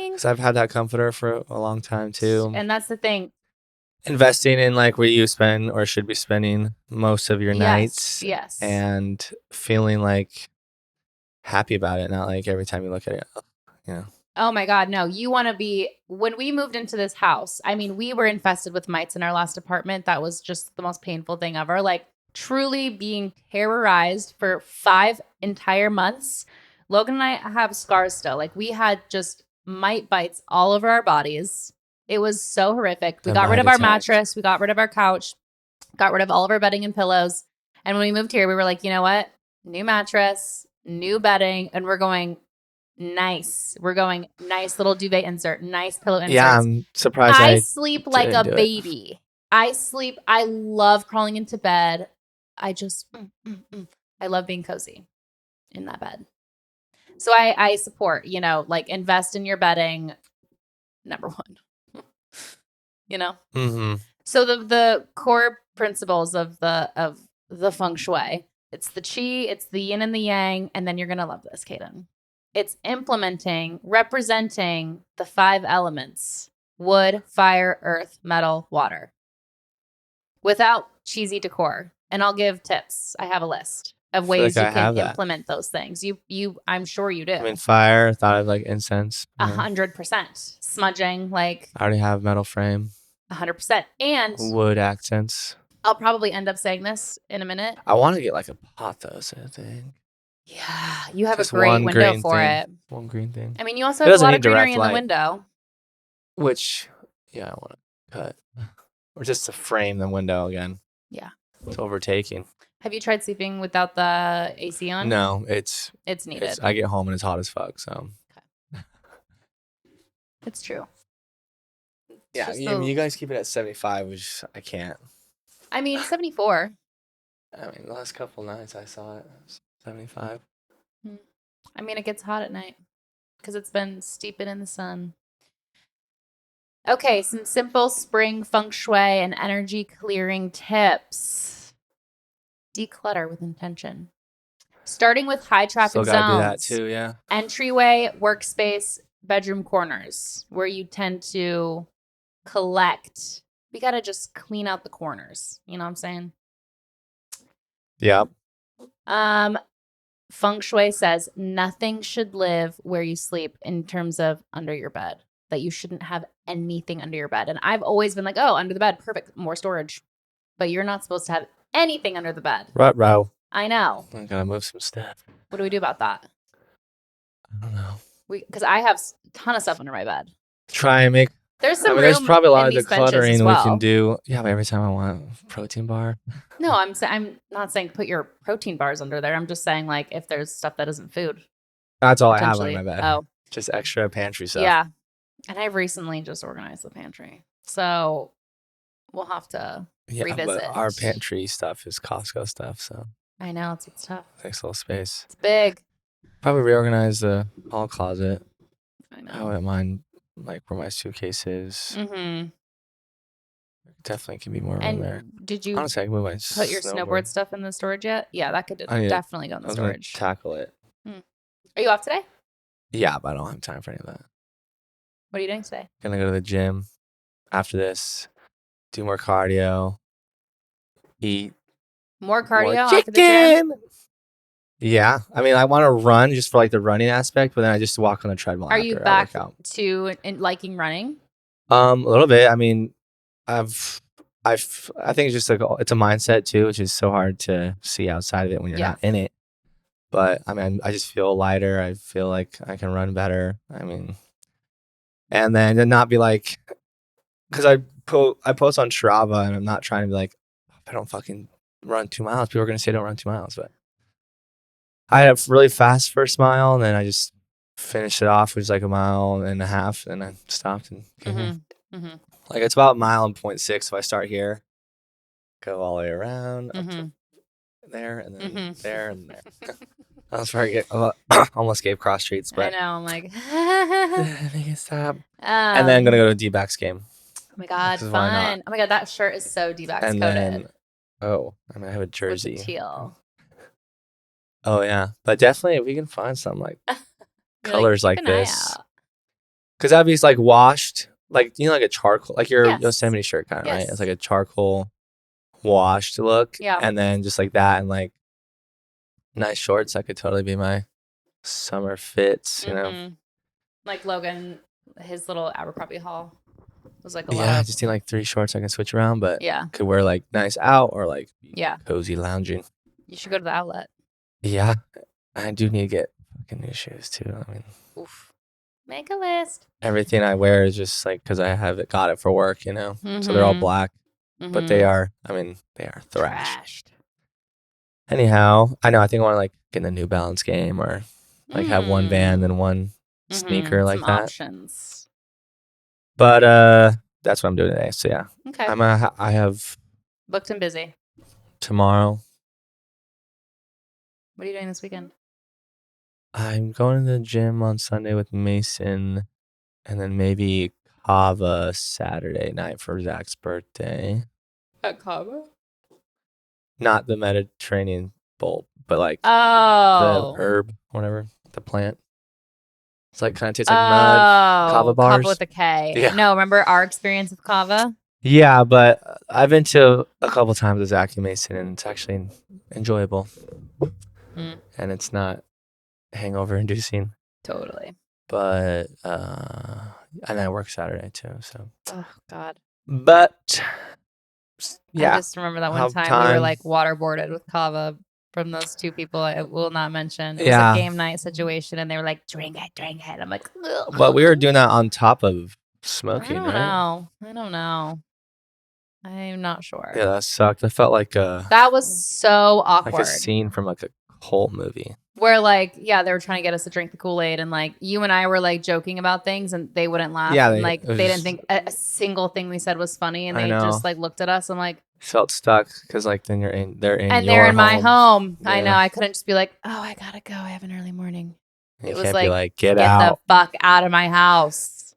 Because I've had that comforter for a long time too. And that's the thing. Investing in like where you spend or should be spending most of your nights. Yes. And feeling like happy about it, not like every time you look at it, you know. Oh my God, no. You want to be, when we moved into this house, I mean, we were infested with mites in our last apartment. That was just the most painful thing ever. Like truly being terrorized for 5 entire months. Logan and I have scars still. Like we had just mite bites all over our bodies. It was so horrific. We got rid of our mattress. We got rid of our couch, got rid of all of our bedding and pillows. And when we moved here, we were like, you know what? New mattress, new bedding, and we're going nice. We're going nice little duvet insert, nice pillow insert. Yeah, I'm surprised. I sleep like a baby. I love crawling into bed. I just, I love being cozy in that bed. So I support, like invest in your bedding. Number one, Mm-hmm. So the core principles of the feng shui, it's the chi, it's the yin and the yang, and then you're gonna love this, Kaden. It's representing the 5 elements: wood, fire, earth, metal, water. Without cheesy decor. And I'll give tips. I have a list. of ways you can implement those things. I'm sure you do. I mean, fire, thought of like incense. 100%. Smudging, like. I already have metal frame. 100%. And wood accents. I'll probably end up saying this in a minute. I want to get like a pothos, I think. Yeah, you have just a great window for it. One green thing. I mean, you also have a lot of greenery in the window. Which, yeah, I want to cut. Or just to frame the window again. Yeah. It's overtaking. Have you tried sleeping without the AC on? No, it's needed. I get home and it's hot as fuck, so. Okay. It's true. Yeah, you guys keep it at 75, which I can't. I mean, 74. I mean, the last couple nights I saw it 75. I mean, it gets hot at night because it's been steeping in the sun. Okay, some simple spring feng shui and energy clearing tips. Declutter with intention. Starting with high traffic zones. Still gotta do that too, yeah. Entryway, workspace, bedroom corners where you tend to collect. We gotta just clean out the corners. You know what I'm saying? Yeah. Feng Shui says nothing should live where you sleep in terms of under your bed. That you shouldn't have anything under your bed. And I've always been like, oh, under the bed, perfect, more storage. But you're not supposed to have anything under the bed. Ruh-roh. I know. I gotta move some stuff. What do we do about that? I don't know. Because I have a ton of stuff under my bed. Try and make. There's some. There's probably a lot of decluttering we can do. Yeah, but every time I want a protein bar. No, I'm not saying put your protein bars under there. I'm just saying like if there's stuff that isn't food. That's all I have under my bed. Oh, just extra pantry stuff. Yeah, and I've recently just organized the pantry, so we'll have to revisit. But our pantry stuff is Costco stuff, so. I know it's tough. Takes a little space. It's big. Probably reorganize the hall closet. I know. I wouldn't mind like where my suitcase is. Mm-hmm. Definitely can be more room there. Did you honestly, I can move my put your snowboard stuff in the storage yet? Yeah, that could definitely go in the storage. Tackle it. Are you off today? Yeah, but I don't have time for any of that. What are you doing today? Gonna go to the gym after this, do more cardio, eat. More cardio more after the gym? Yeah. I mean, I want to run just for like the running aspect, but then I just walk on the treadmill. Are you back to liking running? A little bit. I mean, I think it's just like, it's a mindset too, which is so hard to see outside of it when you're not in it. But I mean, I just feel lighter. I feel like I can run better. I mean, and then to not be like, because I post on Strava and I'm not trying to be like, I don't fucking run 2 miles. People are going to say don't run 2 miles, but I had a really fast first mile and then I just finished it off, which was like 1.5 miles, and I stopped and came home. Mm-hmm. Like it's about 1.6 miles if I start here, go all the way around, up to there, and then there and there. I was very almost gave cross streets, but I know, I'm like, make it stop. And then I'm gonna go to a D-backs game. Oh my god, fun! Oh my god, that shirt is so D-backs coded. Then, I have a jersey. With the teal. Oh yeah, but definitely if we can find some like colors like this, because that'd be like washed, like like a charcoal, like your Yosemite shirt kind of, right? It's like a charcoal washed look, and then just like that and like nice shorts. That could totally be my summer fits, you know. Like Logan, his little Abercrombie haul was like I just need like 3 shorts I can switch around, but could wear like nice out or like cozy lounging. You should go to the outlet. Yeah, I do need to get fucking new shoes too. I mean, make a list. Everything I wear is just like because I got it for work, you know. So they're all black, but they are thrashed. Anyhow, I know. I think I want to like get in the New Balance game or like have one Vans and one sneaker like that. Options. But that's what I'm doing today. So yeah, okay. I have booked and busy tomorrow. What are you doing this weekend? I'm going to the gym on Sunday with Mason, and then maybe Kava Saturday night for Zach's birthday. At Kava? Not the Mediterranean bowl, but like the herb, whatever, the plant. It's like kind of tastes like mud. Kava bars. Kava with a K. Yeah. No, remember our experience with Kava? Yeah, but I've been to a couple times with Zach and Mason, and it's actually enjoyable. And it's not hangover inducing. Totally. But and I work Saturday too, so. Oh God. But yeah, I just remember that one time we were like waterboarded with kava from those two people I will not mention. It was a game night situation, and they were like, drink it. I'm like, ugh. But we were doing that on top of smoking, I don't know. I'm not sure. Yeah, that sucked. I felt like that was so awkward. Like a scene from like a cult movie. Where like, yeah, they were trying to get us to drink the Kool-Aid, and like you and I were like joking about things, and they wouldn't laugh. Yeah, and like they didn't think a single thing we said was funny, and they just like looked at us and like felt stuck because like then they're in and they're in my home. Yeah. I know. I couldn't just be like, oh, I gotta go. I have an early morning. It was like get out, the fuck out of my house.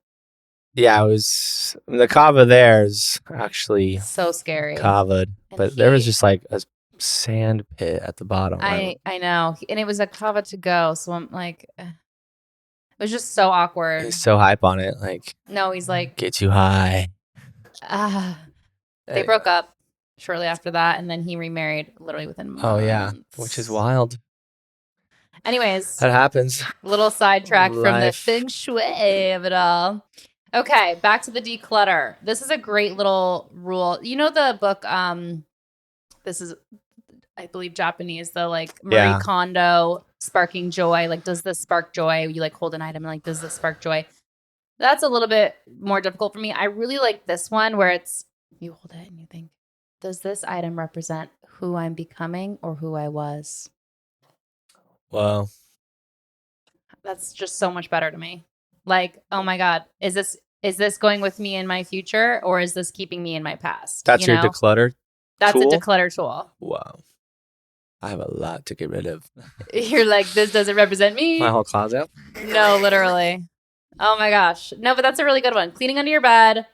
Yeah, it was the kava. There's actually so scary kava, but there was just like a sand pit at the bottom. I know, and it was a kava to go. So I'm like, it was just so awkward. He's so hype on it. Like, no, he's like, get you high. They broke up shortly after that, and then he remarried literally within months. Oh yeah, which is wild. Anyways, that happens. Little sidetrack from the Feng Shui of it all. Okay, back to the declutter. This is a great little rule. You know the book, this is, I believe, Japanese, the like Marie Kondo Sparking Joy. Like, does this spark joy? You like hold an item and like, does this spark joy? That's a little bit more difficult for me. I really like this one where it's, you hold it and you think, does this item represent who I'm becoming or who I was? Wow. That's just so much better to me. Like, oh my God, is this going with me in my future, or is this keeping me in my past? That's your declutter. That's tool? A declutter tool. Wow. I have a lot to get rid of. You're like, this doesn't represent me. My whole closet. No, literally. Oh my gosh. No, but that's a really good one. Cleaning under your bed.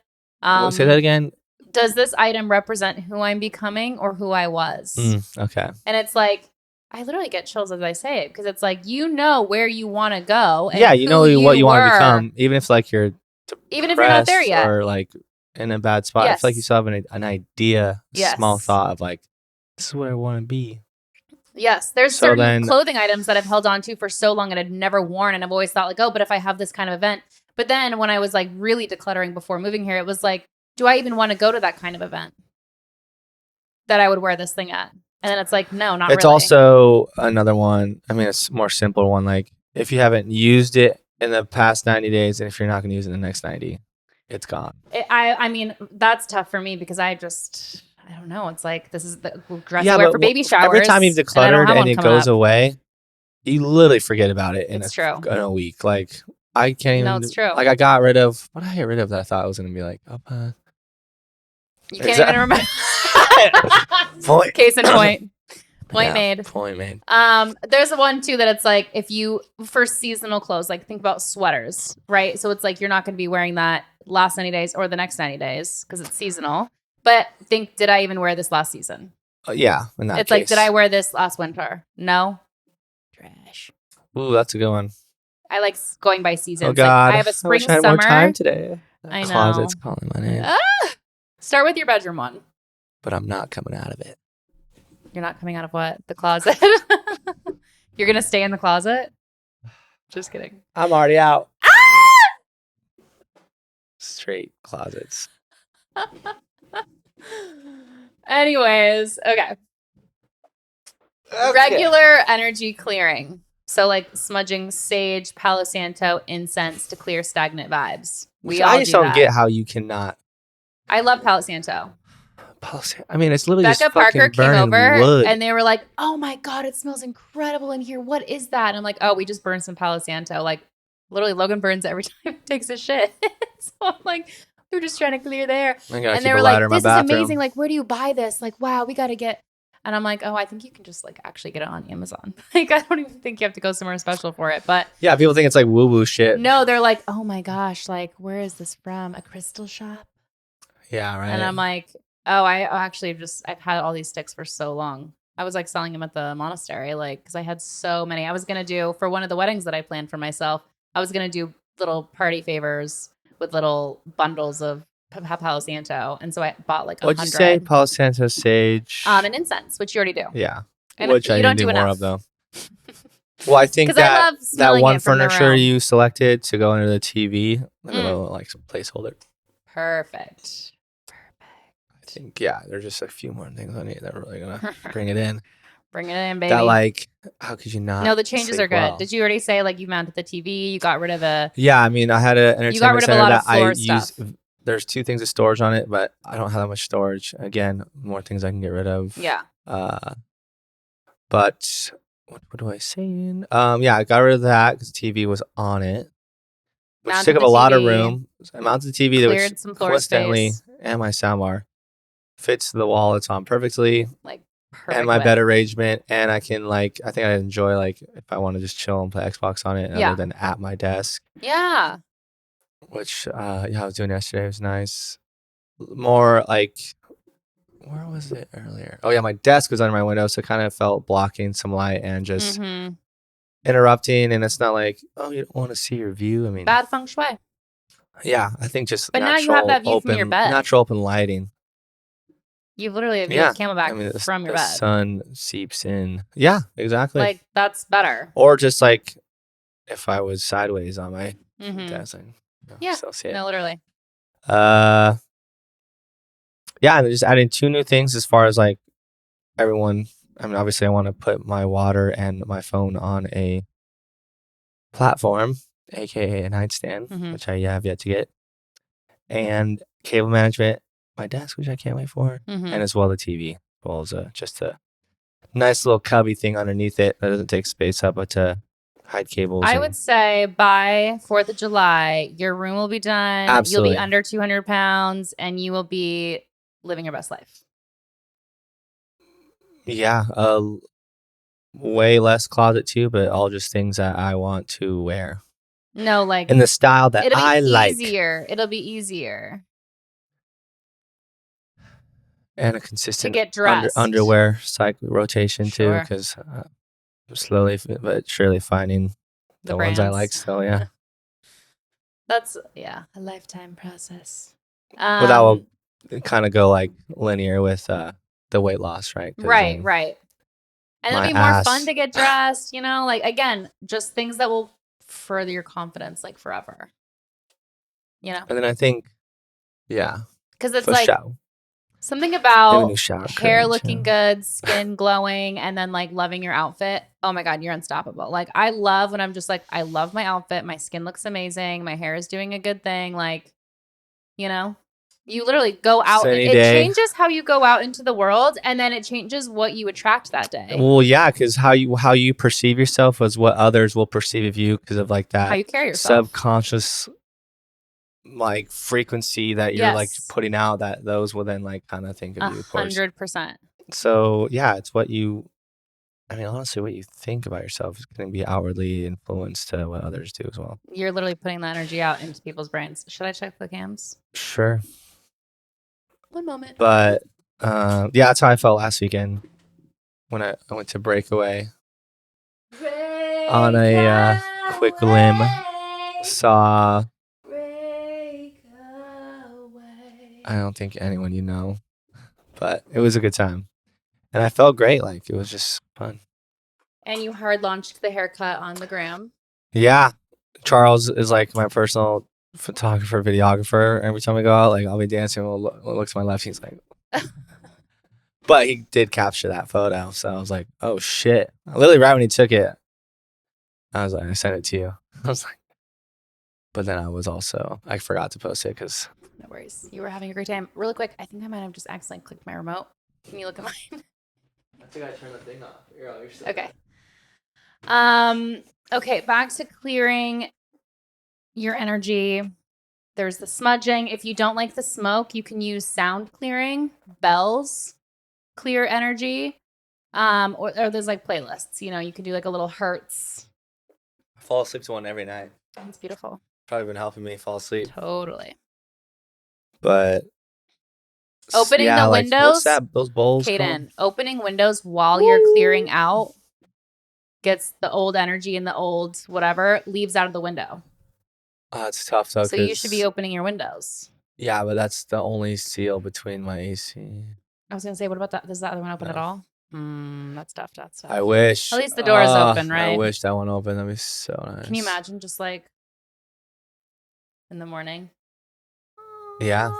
Say that again. Does this item represent who I'm becoming or who I was? Okay. And it's like, I literally get chills as I say it, because it's like, you know where you want to go. And yeah, you know what you want to become, even if like you're even if you're not there yet, or like in a bad spot. Yes. I feel like you still have an idea, small thought of like, this is what I want to be. Yes, there's certain clothing items that I've held on to for so long and I've never worn, and I've always thought like, oh, but if I have this kind of event. But then when I was like really decluttering before moving here, it was like, do I even want to go to that kind of event that I would wear this thing at? And then it's like, no, not really. It's also another one. I mean, it's a more simpler one. Like if you haven't used it in the past 90 days, and if you're not going to use it in the next 90, it's gone. I mean, that's tough for me because I don't know. It's like, this is the dress I wear for baby showers. Every time you've decluttered and it goes away, you literally forget about it in a week. Like I can't even. No, it's true. Like I got rid of, what did I get rid of that I thought I was going to be like, you can't even remember. Case in point. Point made. Point made. There's one too that it's like, if you, for seasonal clothes, like think about sweaters, right? So it's like, you're not going to be wearing that last 90 days or the next 90 days because it's seasonal. But think, did I even wear this last season? Yeah. In that it's case. Like, did I wear this last winter? No. Trash. Ooh, that's a good one. I like going by seasons. Oh God. Like, I have a spring, I had summer. more time today. I know. Closet's calling my name. Start with your bedroom one. But I'm not coming out of it. You're not coming out of what? The closet? You're going to stay in the closet? Just kidding. I'm already out. Straight closets. Anyways, okay. Regular energy clearing. So like smudging sage, Palo Santo, incense to clear stagnant vibes. I just don't get how you cannot. I love Palo Santo. I mean, it's literally Becca just Parker came over wood. And they were like, oh my God, it smells incredible in here. What is that? And I'm like, oh, we just burned some Palo Santo. Like literally Logan burns every time he takes a shit. So I'm like, we're just trying to clear the air. And they were like, this is amazing. Like, where do you buy this? Like, wow, we got to get. And I'm like, oh, I think you can just like actually get it on Amazon. Like, I don't even think you have to go somewhere special for it. But yeah, people think it's like woo woo shit. No, they're like, oh my gosh, like, where is this from? A crystal shop? Yeah, right. And I'm like, oh, I've had all these sticks for so long. I was like selling them at the monastery, like, because I had so many. I was going to do, for one of the weddings that I planned for myself, I was going to do little party favors with little bundles of Palo Santo, and so I bought like 100. What'd you say? Palo Santo, sage, and incense, which you already do. Yeah, and which I don't need to do more enough. of though. Well, I think because I love that smelling one it from the furniture room. you selected to go under the TV, a little like some placeholder. Perfect. I think there's just a few more things I need that are really gonna bring it in. Bring it in, baby. That like, how could you not? No, the changes are good. Well? Did you already say like you mounted the TV? You got rid of a. Yeah, I mean, I had an entertainment You got rid of a center lot that of floor I stuff. use. There's 2 things of storage on it, but I don't have that much storage. Again, more things I can get rid of. Yeah. But what do I say? Yeah, I got rid of that because the TV was on it, which took up a lot of room. I mounted the TV, cleared which some floor coincidentally, space. and my soundbar fits the wall it's on perfectly. Like perfect. And my bed arrangement, and I can I think I enjoy if I want to just chill and play Xbox on it, other than at my desk. Yeah. Which I was doing yesterday. It was nice. More where was it earlier? Oh yeah, my desk was under my window, so it kind of felt blocking some light and just interrupting. And it's not like, oh, you don't want to see your view. I mean, bad feng shui. Yeah, I think just but now you have that view from your bed. Natural open lighting. You literally have camelback from your bed. The sun seeps in. Yeah, exactly. Like that's better. Or just if I was sideways on my desk, still see it. No, literally. Yeah, and just adding 2 new things as far as everyone. I mean, obviously, I want to put my water and my phone on a platform, aka a nightstand, which I have yet to get, and cable management, my desk, which I can't wait for, and as well the TV, as well as just a nice little cubby thing underneath it that doesn't take space up, but to hide cables. I would say by 4th of July, your room will be done. Absolutely. You'll be under 200 pounds, and you will be living your best life. Yeah, way less closet too, but all just things that I want to wear. No, in the style that I like. It'll be easier. And a consistent to get dressed. underwear cycle rotation too, because I'm slowly but surely finding the ones I like still. Yeah, that's a lifetime process. Well, that will kind of go linear with the weight loss, right? Right. And it'll be more fun to get dressed. Again, just things that will further your confidence forever. And then I think, because it's something about hair looking good, skin glowing, and then loving your outfit. Oh my God, you're unstoppable. I love when I'm just I love my outfit. My skin looks amazing. My hair is doing a good thing. You literally go out. It changes how you go out into the world, and then it changes what you attract that day. Well, yeah, because how you perceive yourself is what others will perceive of you because of that how you carry yourself. Subconscious frequency that you're putting out, that those will then kind of think of you. 100%. So it's what you. I mean, honestly, what you think about yourself is going to be outwardly influenced to what others do as well. You're literally putting that energy out into people's brains. Should I check the cams? Sure. One moment. But that's how I felt last weekend when I went to Breakaway on a quick limb. Saw. I don't think anyone but it was a good time, and I felt great. It was just fun. And you hard launched the haircut on the gram. Yeah, Charles is my personal photographer, videographer. Every time we go out, I'll be dancing. We'll look to my left. He's but he did capture that photo, so I was like, oh shit! Literally right when he took it, I was I sent it to you. I was but then I forgot to post it because. No worries. You were having a great time. Really quick, I think I might have just accidentally clicked my remote. Can you look at mine? I think I turned the thing off. You're still okay. Okay, back to clearing your energy. There's the smudging. If you don't like the smoke, you can use sound clearing. Bells clear energy. Or there's playlists. You can do a little hertz. I fall asleep to one every night. It's beautiful. Probably been helping me fall asleep. Totally. But opening the windows. What's that? Those bowls. Kaden, opening windows while you're clearing out gets the old energy and the old whatever leaves out of the window. Oh, it's tough though. So you should be opening your windows. Yeah, but that's the only seal between my AC. I was gonna say, what about that? Does that other one open at all? That's tough. That's tough. I wish. At least the door is open, right? I wish that one open. That'd be so nice. Can you imagine just like in the morning? Yeah.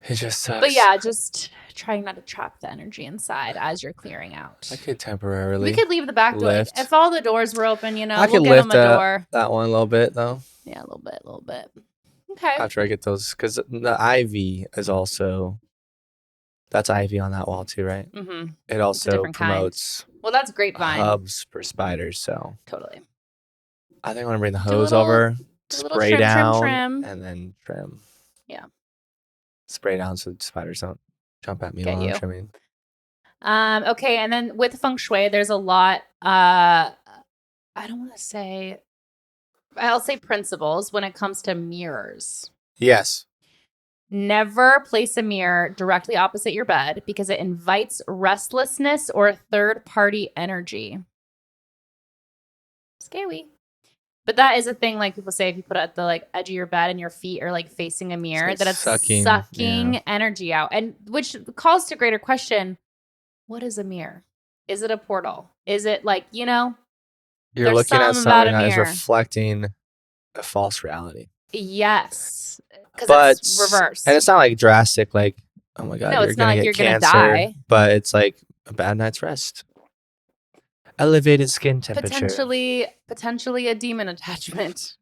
It just sucks. But yeah, just trying not to trap the energy inside as you're clearing out. I could temporarily. We could leave the back door. Like, if all the doors were open, you know, I we'll could get them lift a door. that one a little bit though. Yeah, a little bit. Okay. After I get those, because the ivy is also, that's ivy on that wall too, right? Mm-hmm. It also promotes. Kind. Well, that's grapevine. Hubs for spiders, so. Totally. I think I'm gonna bring the hose over, spray down, trim. and then trim. Yeah. Spray down so the spiders don't jump at me while I'm trimming. Okay, and then with Feng Shui, there's a lot. I don't want to say. I'll say principles when it comes to mirrors. Yes. Never place a mirror directly opposite your bed because it invites restlessness or third-party energy. Scary. But that is a thing, like people say, if you put it at the like edge of your bed and your feet are like facing a mirror, that it's sucking energy out. And which calls to greater question, what is a mirror? Is it a portal? Is it like, you know? You're looking at something that is reflecting a false reality. Yes. Because it's reversed. And it's not like drastic, like, oh my God, you're going to get cancer. Die. But it's like a bad night's rest. Elevated skin temperature. Potentially a demon attachment.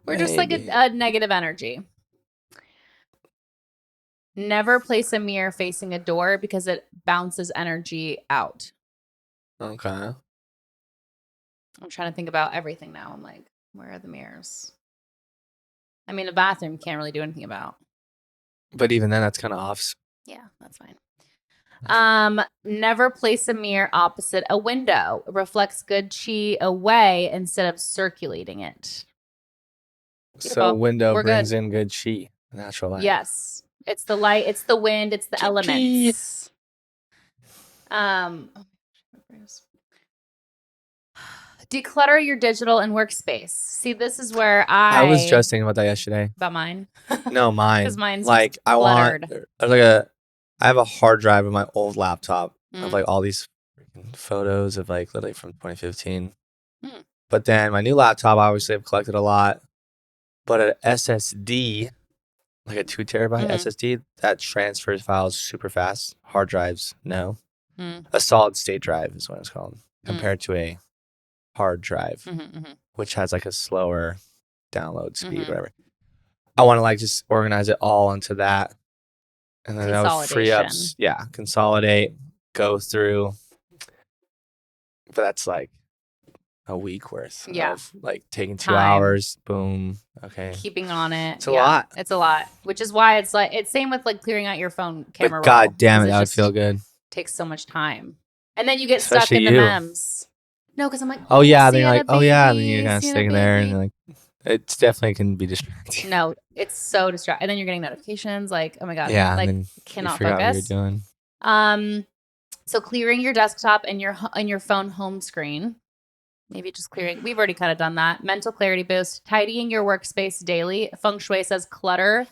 We're just like a negative energy. Never place a mirror facing a door because it bounces energy out. Okay. I'm trying to think about everything now. I'm like, where are the mirrors? I mean, a bathroom you can't really do anything about. But even then, that's kind of off. Yeah, that's fine. Never place a mirror opposite a window. It reflects good chi away instead of circulating it. Beautiful. So window brings in good chi, natural light. Yes. It's the light, it's the wind, it's the elements. Declutter your digital and workspace. See, this is where I was just thinking about that yesterday. About mine? No, mine. Because mine's like cluttered. I have a hard drive of my old laptop of like all these freaking photos of like literally from 2015. But then my new laptop, obviously I've collected a lot. But an SSD, like a 2 terabyte SSD, that transfers files super fast. Hard drives, no. A solid state drive is what it's called, compared to a hard drive, which has like a slower download speed, whatever. I want to like just organize it all into that. And then that would free up, consolidate, go through. But that's like a week worth of like taking 2 hours, boom, okay. Keeping on it. It's a lot. It's a lot, which is why it's like, it's same with like clearing out your phone camera roll. God damn it, that would feel good. Takes so much time. And then you get stuck in the memes. No, because I'm like, oh yeah, then you're like, oh yeah, and then you're kind of sitting there and like, it's definitely can be distracting. No, it's so distracting. And then you're getting notifications like, oh my God, yeah, like cannot focus. What you're doing. So clearing your desktop and your phone home screen. Maybe just clearing. We've already kind of done that. Mental clarity boost. Tidying your workspace daily. Feng Shui says clutter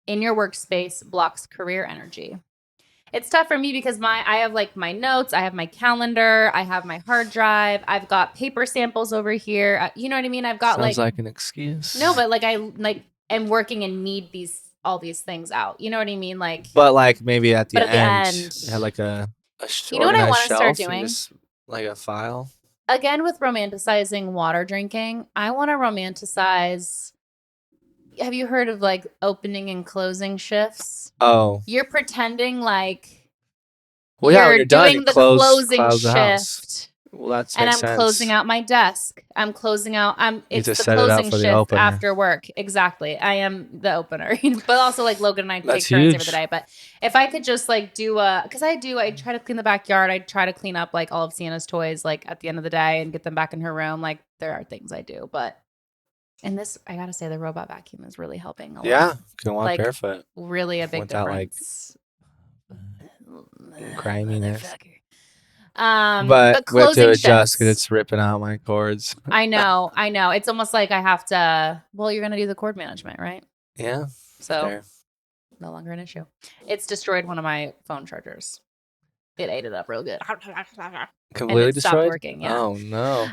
in your workspace blocks career energy. It's tough for me because I have like my notes, I have my calendar, I have my hard drive, I've got paper samples over here. You know what I mean? I've got Sounds like an excuse. No, but like I like am working and need all these things out. You know what I mean? Like, but like maybe at the end, have like a you know what I want to start doing? Just like a file. Again, with romanticizing water drinking, I want to romanticize. Have you heard of like opening and closing shifts? Oh. You're pretending like you're doing the closing shift. Well, that's and I'm closing out my desk. I'm closing out. It's the closing shift after work. Exactly. I am the opener. But also like Logan and I take turns every day. But if I could just like do because I try to clean the backyard. I try to clean up like all of Sienna's toys like at the end of the day and get them back in her room. Like there are things I do, but. And this, I gotta say, the robot vacuum is really helping a lot. Yeah, you can walk barefoot. Really a big difference. Griminess. But we have to adjust because it's ripping out my cords. I know. It's almost like I have to. Well, you're gonna do the cord management, right? Yeah. So fair. No longer an issue. It's destroyed one of my phone chargers. It ate it up real good. Completely destroyed. Stopped working. Yeah. Oh no.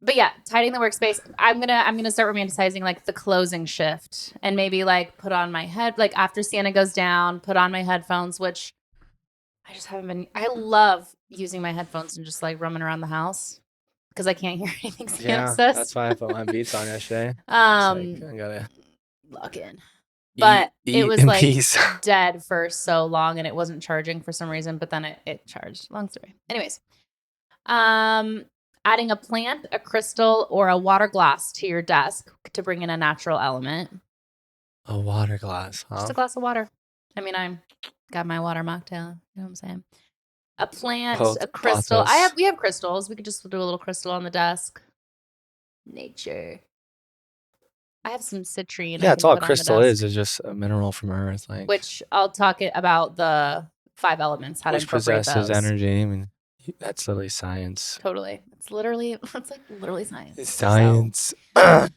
But yeah, tidying the workspace. I'm gonna start romanticizing like the closing shift, and maybe like put on my head like after Sienna goes down, put on my headphones, which I just haven't been. I love using my headphones and just like roaming around the house because I can't hear anything Sienna says. That's why I put my beats on yesterday. I gotta lock in. But it was like peace. Dead for so long, and it wasn't charging for some reason. But then it charged. Long story. Anyways, adding a plant, a crystal, or a water glass to your desk to bring in a natural element. A water glass, huh? Just a glass of water. I mean, I got my water mocktail. You know what I'm saying? A plant, a crystal. We have crystals. We could just do a little crystal on the desk. Nature. I have some citrine. Yeah, it's all crystal is. It's just a mineral from Earth, like which I'll talk about the 5 elements, how to incorporate possesses those. Energy. I mean, that's literally science. Totally, it's like literally science. It's science. So.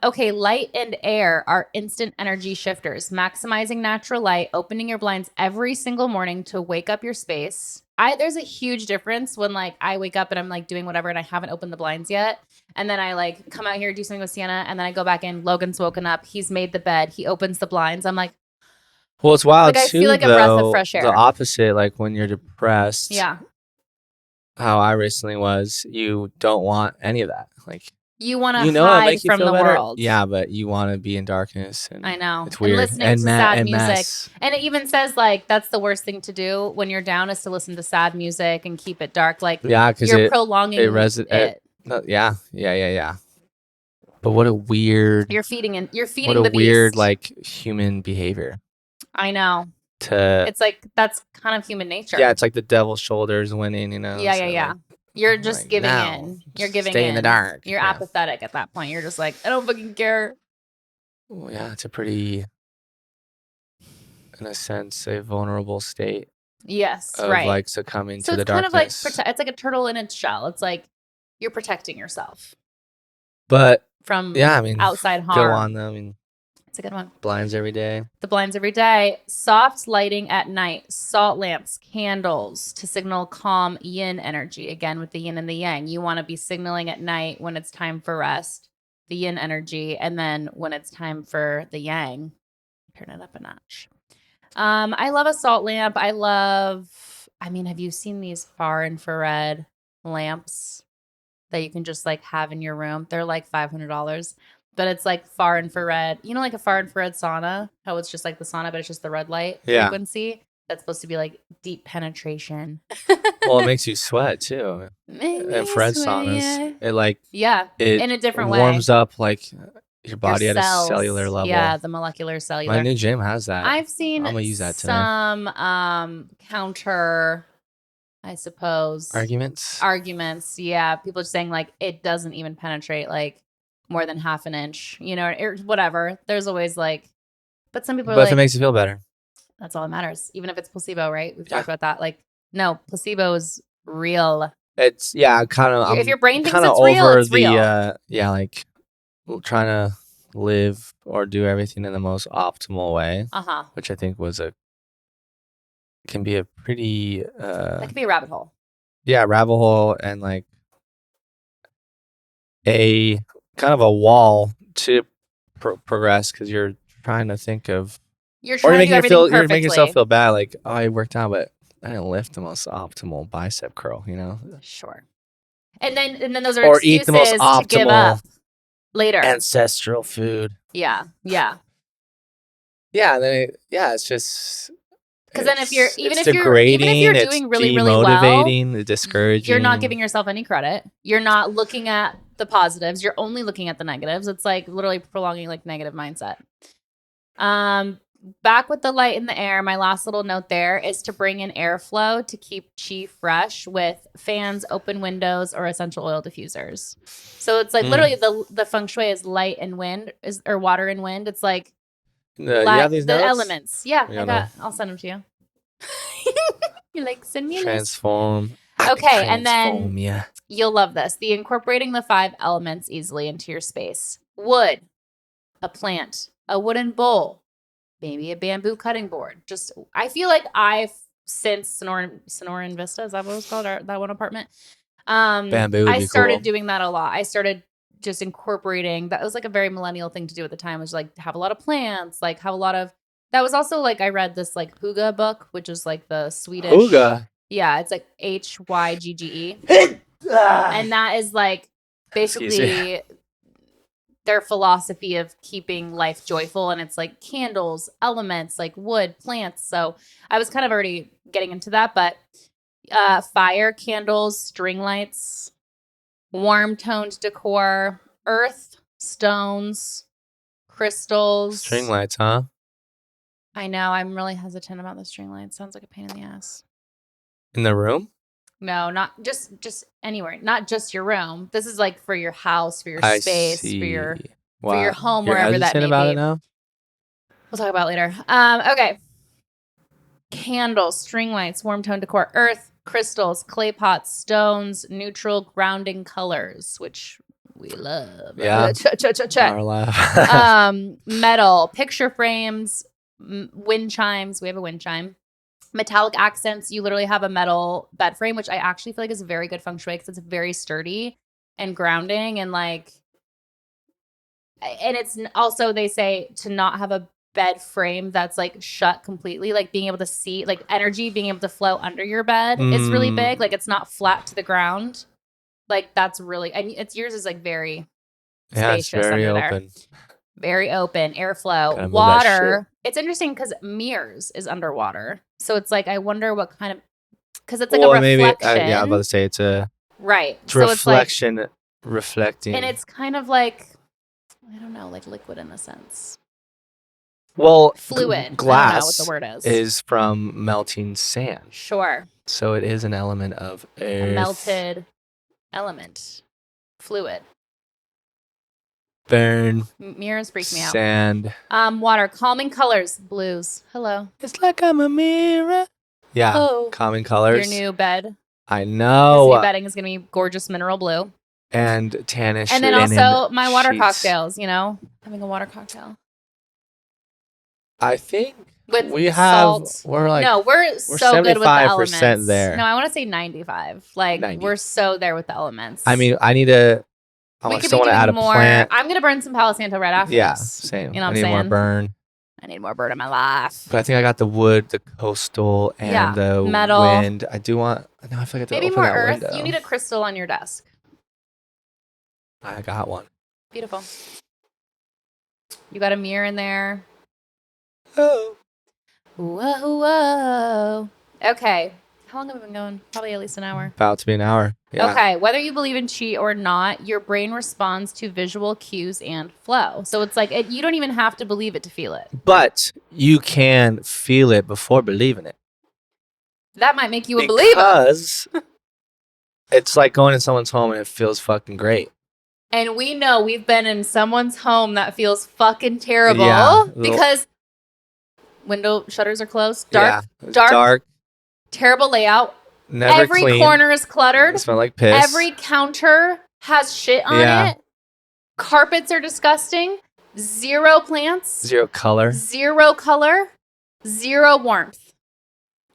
Okay, light and air are instant energy shifters. Maximizing natural light, opening your blinds every single morning to wake up your space. There's a huge difference when like I wake up and I'm like doing whatever and I haven't opened the blinds yet. And then I like come out here, do something with Sienna, and then I go back in. Logan's woken up. He's made the bed. He opens the blinds. I'm like, well, it's wild like, too. I feel like a breath of fresh air. The opposite, like when you're depressed. Yeah. How I recently was, you don't want any of that. Like you want to hide from the world. Yeah, but you want to be in darkness. And I know. It's weird. And listening to sad music. And it even says like that's the worst thing to do when you're down is to listen to sad music and keep it dark. Like because you're prolonging it. Yeah. But what a weird. You're feeding the beast. What a weird like human behavior. I know. It's like that's kind of human nature. Yeah, it's like the devil's shoulders winning. You know. Yeah. Like, you're just like, giving in. You're giving stay in the dark. You're apathetic at that point. You're just like, I don't fucking care. Well, yeah, it's a pretty, in a sense, a vulnerable state. Yes, of right. Like succumbing to the darkness. So it's kind of like it's like a turtle in its shell. It's like you're protecting yourself. But from outside harm. Go on though. I mean, it's a good one. Blinds every day. The blinds every day. Soft lighting at night. Salt lamps, candles to signal calm yin energy. Again, with the yin and the yang. You want to be signaling at night when it's time for rest, the yin energy. And then when it's time for the yang, turn it up a notch. I love a salt lamp. Have you seen these far infrared lamps that you can just like have in your room? They're like $500. But it's like far infrared. You know, like a far infrared sauna? How it's just like the sauna, but it's just the red light frequency? That's supposed to be like deep penetration. Well, it makes you sweat too. Infrared saunas. It like in a different way. It warms up like your body at a cellular level. Yeah, the molecular cellular. My new gym has that. I've seen I'm gonna use that today. Some counter, I suppose. Arguments. Yeah, people are saying like it doesn't even penetrate like more than half an inch, you know, or whatever. There's always like, but some people are like, but if it makes you feel better, that's all that matters. Even if it's placebo, right? We've talked about that. Like, no, placebo is real. It's kind of. If your brain thinks it's real, it's real. Like trying to live or do everything in the most optimal way. Which I think can be a pretty. That could be a rabbit hole. Yeah, rabbit hole and like a kind of a wall to progress because you're trying to think of you're making yourself feel bad like, oh, I worked out but I didn't lift the most optimal bicep curl, you know. Sure. And then those are or excuses eat the most optimal to give up later ancestral food. Yeah. Then it's just because then if you're doing really well, discouraging, you're not giving yourself any credit. You're not looking at the positives. You're only looking at the negatives. It's like literally prolonging like negative mindset. Back with the light in the air. My last little note there is to bring in airflow to keep chi fresh with fans, open windows, or essential oil diffusers. So it's like literally the feng shui is light and wind or water and wind. It's like you have these the notes? elements. Yeah, I'll send them to you. You're like, send me Transform. Okay, and then you'll love this. The incorporating the 5 elements easily into your space. Wood, a plant, a wooden bowl, maybe a bamboo cutting board. Just, I feel like I've, since Sonoran Vista, is that what it was called? That one apartment? Bamboo would I be started cool. doing that a lot. I started just incorporating, that was like a very millennial thing to do at the time, was like have a lot of plants, like have a lot of, that was also like, I read this like Hygge book, which is like the Swedish. Hygge? Yeah, it's like Hygge. And that is like basically their philosophy of keeping life joyful. And it's like candles, elements, like wood, plants. So I was kind of already getting into that, but fire, candles, string lights, warm toned decor, earth, stones, crystals. String lights, huh? I know. I'm really hesitant about the string lights. Sounds like a pain in the ass. In the room? No, not just anywhere. Not just your room. This is like for your house, for your space, for your home, wherever that may about be. It now? We'll talk about it later. Okay. Candles, string lights, warm tone decor, earth, crystals, clay pots, stones, neutral grounding colors, which we love. Yeah. Check. Metal, picture frames, wind chimes. We have a wind chime. Metallic accents. You literally have a metal bed frame, which I actually feel like is very good feng shui because it's very sturdy and grounding, and like, and it's also, they say to not have a bed frame that's like shut completely, like being able to see, like energy being able to flow under your bed is really big. Like it's not flat to the ground. Like that's really, and it's, yours is like very spacious, it's very under open. There. Very open, airflow, water. It's interesting because mirrors is underwater. So it's like, I wonder what kind of, because it's like a reflection. Maybe, yeah, I was about to say it's a right. It's so reflection, it's like, reflecting. And it's kind of like, I don't know, like liquid in a sense. Well, fluid. Glass, I don't know what the word is from melting sand. Sure. So it is an element of earth. A melted element. Fluid. Burn. Mirrors freak me out. Sand. Water. Calming colors. Blues. Hello. It's like I'm a mirror. Yeah. Oh. Calming colors. Your new bed. I know. This new bedding is going to be gorgeous mineral blue. And tannish. And then also my water cocktails, you know? Having a water cocktail. I think with we salt. We're like, no, we're so good with the elements. There. No, I want to say 95. Like 90. We're so there with the elements. I mean, I need to. I still want to add a plant. I'm gonna burn some Palo Santo right after this. Same. You know what I'm saying? I need more burn. I need more burn in my life. But I think I got the wood, the coastal, and the metal. Wind. I do want. Now I feel like I have to open that earth. window. You need a crystal on your desk. I got one. Beautiful. You got a mirror in there. Oh. Whoa, whoa. Okay. How long have we been going? Probably at least an hour. About to be an hour. Yeah. Okay. Whether you believe in chi or not, your brain responds to visual cues and flow. So it's like, you don't even have to believe it to feel it. But you can feel it before believing it. That might make you a believer. Because it's like going in someone's home and it feels fucking great. And we know we've been in someone's home that feels fucking terrible because window shutters are closed. Dark. Terrible layout. Never Every clean. Corner is cluttered. It smells like piss. Every counter has shit on it. Carpets are disgusting. Zero plants. Zero color. Zero warmth.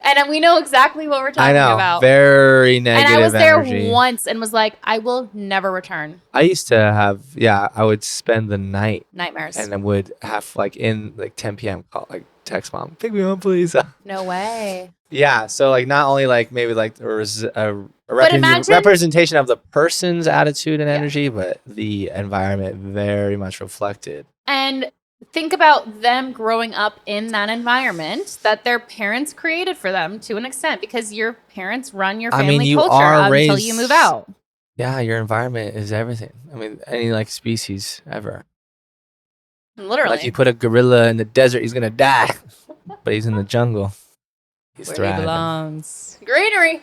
And we know exactly what we're talking about. Very negative energy. And I was there once and was like, I will never return. I used to have, I would spend the night. Nightmares. And I would have, like, in, like, 10 p.m. call, like, text mom, pick me up, please. No way. Yeah, so, like, not only, like, maybe, like, there was a representation of the person's attitude and energy, but the environment very much reflected. And think about them growing up in that environment that their parents created for them to an extent, because your parents run your family culture until you move out. Yeah, your environment is everything. I mean, any like species ever. Literally. Like you put a gorilla in the desert, he's going to die. But he's in the jungle. He's thriving. He belongs. Greenery.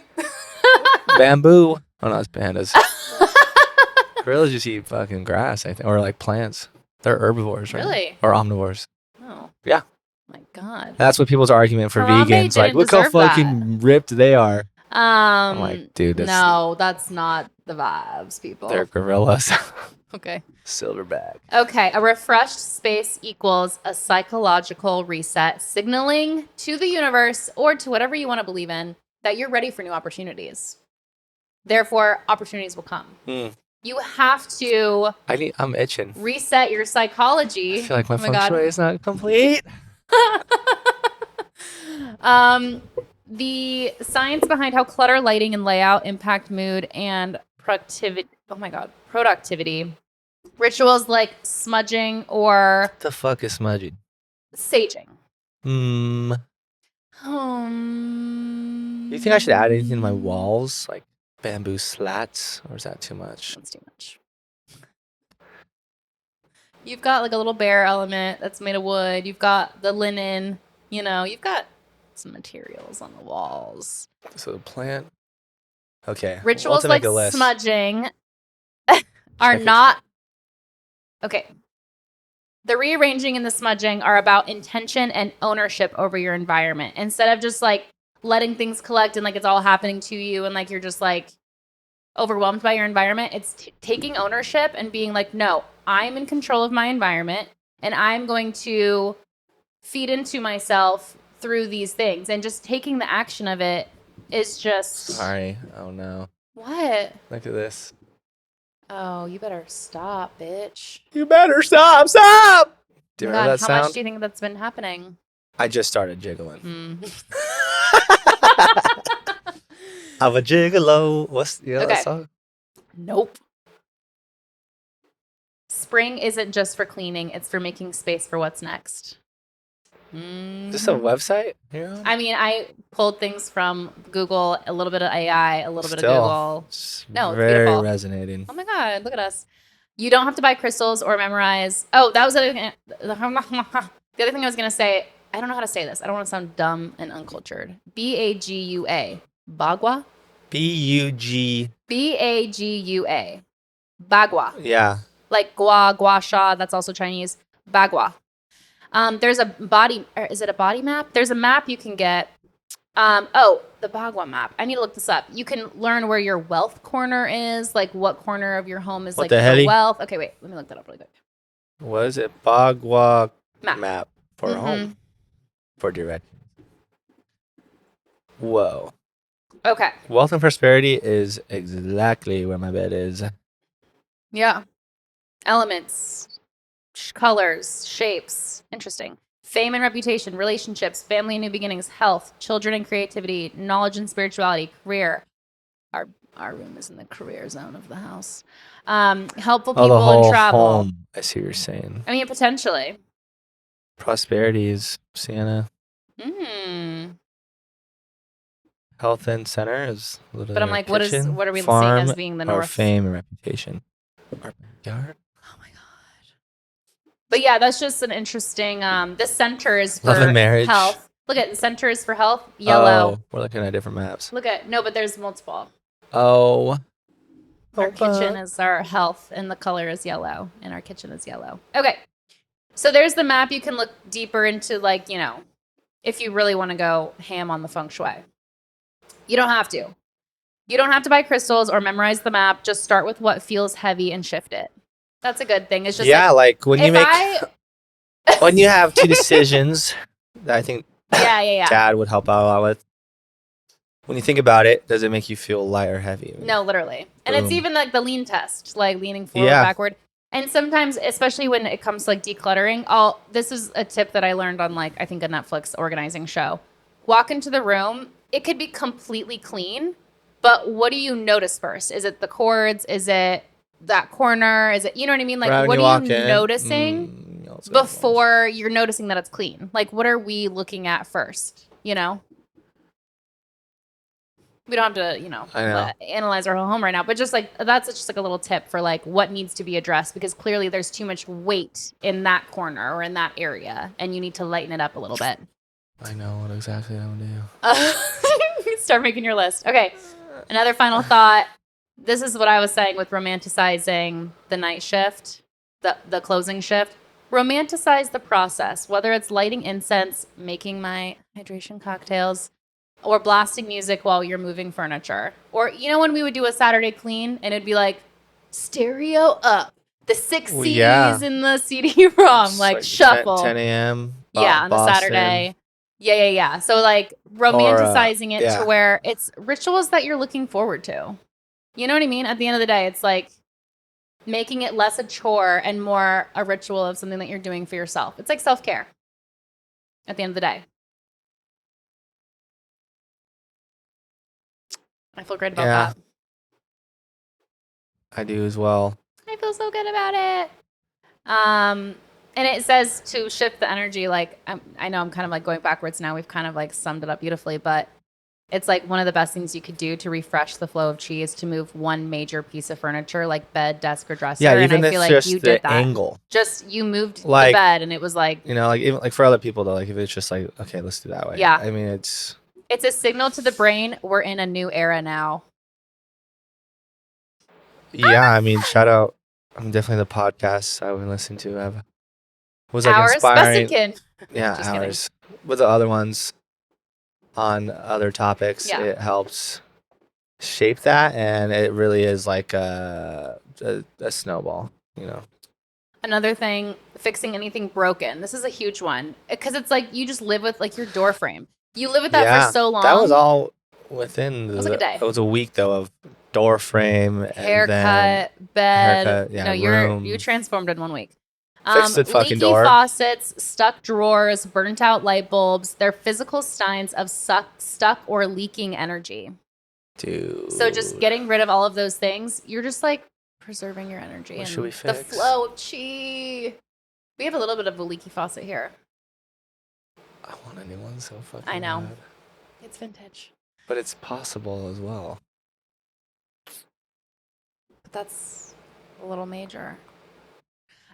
Bamboo. Oh, no, it's pandas. Gorillas just eat fucking grass, I think, or like plants. They're herbivores, right? Really? Or omnivores. Oh. Yeah. My God. That's what people's argument for Harambe vegans. Like, look how fucking ripped they are. I'm like, dude, no, that's not the vibes, people. They're gorillas. Okay. Silverback. Okay. A refreshed space equals a psychological reset, signaling to the universe or to whatever you want to believe in that you're ready for new opportunities. Therefore, opportunities will come. You have to. I'm itching. Reset your psychology. I feel like my Feng Shui is not complete. The science behind how clutter, lighting, and layout impact mood and productivity. Oh my God, productivity. Rituals like smudging or what the fuck is smudging? Saging. You think I should add anything to my walls, like bamboo slats, or is that too much? That's too much. You've got like a little bear element that's made of wood. You've got the linen. You know, you've got some materials on the walls. So the plant. Okay. Rituals like smudging are not. Okay. The rearranging and the smudging are about intention and ownership over your environment. Instead of just like letting things collect and like it's all happening to you and like you're just like overwhelmed by your environment, it's taking ownership and being like, no, I'm in control of my environment and I'm going to feed into myself through these things. And just taking the action of it is just... Sorry. Oh, no. What? Look at this. Oh, you better stop, bitch. You better stop. Stop! Do you remember that sound? How much do you think that's been happening? I just started jiggling. I'm a gigolo. What's that song? Nope. Spring isn't just for cleaning. It's for making space for what's next. Is this a website? Yeah. I mean, I pulled things from Google, a little bit of AI, a little bit of Google. No, it's very beautiful. Resonating. Oh my God, look at us. You don't have to buy crystals or memorize. Oh, that was the other thing. The other thing I was going to say, I don't know how to say this. I don't want to sound dumb and uncultured. B-A-G-U-A. Bagua? B-U-G. B-A-G-U-A. Bagua. Yeah. Like gua sha, that's also Chinese. Bagua. There's a body, or is it a body map? There's a map you can get. The Bagua map. I need to look this up. You can learn where your wealth corner is, like what corner of your home is like your wealth. Okay, wait, let me look that up really quick. What is it? Bagua map for home. For direct. Whoa. Okay. Wealth and prosperity is exactly where my bed is. Yeah. Elements, colors, shapes. Interesting. Fame and reputation, relationships, family and new beginnings, health, children and creativity, knowledge and spirituality, career. Our room is in the career zone of the house. Helpful people the whole and travel. Home. I see what you're saying. I mean, potentially. Prosperity is Sienna. Health and center is literally. But I'm like, what are we farm, seeing as being the north? Fame and reputation. Our backyard. Oh my God. But yeah, that's just an interesting. The center is for love and marriage. Health. Look at the center is for health. Yellow. Oh, we're looking at different maps. But there's multiple. Oh. Our kitchen is our health, and the color is yellow, and our kitchen is yellow. Okay. So there's the map. You can look deeper into, like, you know, if you really want to go ham on the feng shui. You don't have to. You don't have to buy crystals or memorize the map. Just start with what feels heavy and shift it. That's a good thing. It's just like when you when you have two decisions that I think Dad would help out a lot with. When you think about it, does it make you feel light or heavy? No, literally. And it's even like the lean test, like leaning forward, backward. And sometimes, especially when it comes to like decluttering, this is a tip that I learned on like, I think a Netflix organizing show. Walk into the room. It could be completely clean, but what do you notice first? Is it the cords? Is it that corner? Is it, you know what I mean? Like, what are you noticing before you're noticing that it's clean? Like, what are we looking at first? You know? We don't have to, analyze our whole home right now, but just like, that's just like a little tip for like what needs to be addressed, because clearly there's too much weight in that corner or in that area, and you need to lighten it up a little bit. I know what exactly I'm gonna do. Start making your list. Okay. Another final thought. This is what I was saying with romanticizing the night shift, the closing shift. Romanticize the process, whether it's lighting incense, making my hydration cocktails, or blasting music while you're moving furniture. Or, when we would do a Saturday clean and it'd be like, stereo up, the 6 CDs in the CD-ROM, like shuffle. 10 a.m. Yeah, on the Saturday. Yeah. So like romanticizing it to where it's rituals that you're looking forward to. You know what I mean? At the end of the day, it's like making it less a chore and more a ritual of something that you're doing for yourself. It's like self-care at the end of the day. I feel great about that. I do as well. I feel so good about it. And it says to shift the energy. Like, I know I'm kind of like going backwards now. We've kind of like summed it up beautifully, but it's like one of the best things you could do to refresh the flow of chi is to move one major piece of furniture, like bed, desk, or dresser. Yeah, even and I feel like you did that. Angle. Just you moved the bed, and it was like, like even like for other people though, like if it's just like, okay, let's do that way. Yeah. I mean, it's a signal to the brain we're in a new era now. Yeah, I mean, shout out. I'm definitely the podcasts I've been listening to. Was like Hours, inspiring. Bessikin. Yeah, Just hours. Kidding. With the other ones on other topics, it helps shape that, and it really is like a snowball. Another thing, fixing anything broken. This is a huge one because it's like you just live with like your door frame. You live with that for so long. That was all within. It was like a day. It was a week though of door frame, haircut, and then bed. Room. You transformed in 1 week. Fixed the fucking leaky door. faucets, stuck drawers, burnt out light bulbs. They're physical signs of stuck or leaking energy. Dude. So just getting rid of all of those things, you're just like preserving your energy and should we fix? The flow of chi. We have a little bit of a leaky faucet here. I want a new one so fucking I know. bad. It's vintage. But it's possible as well. But that's a little major.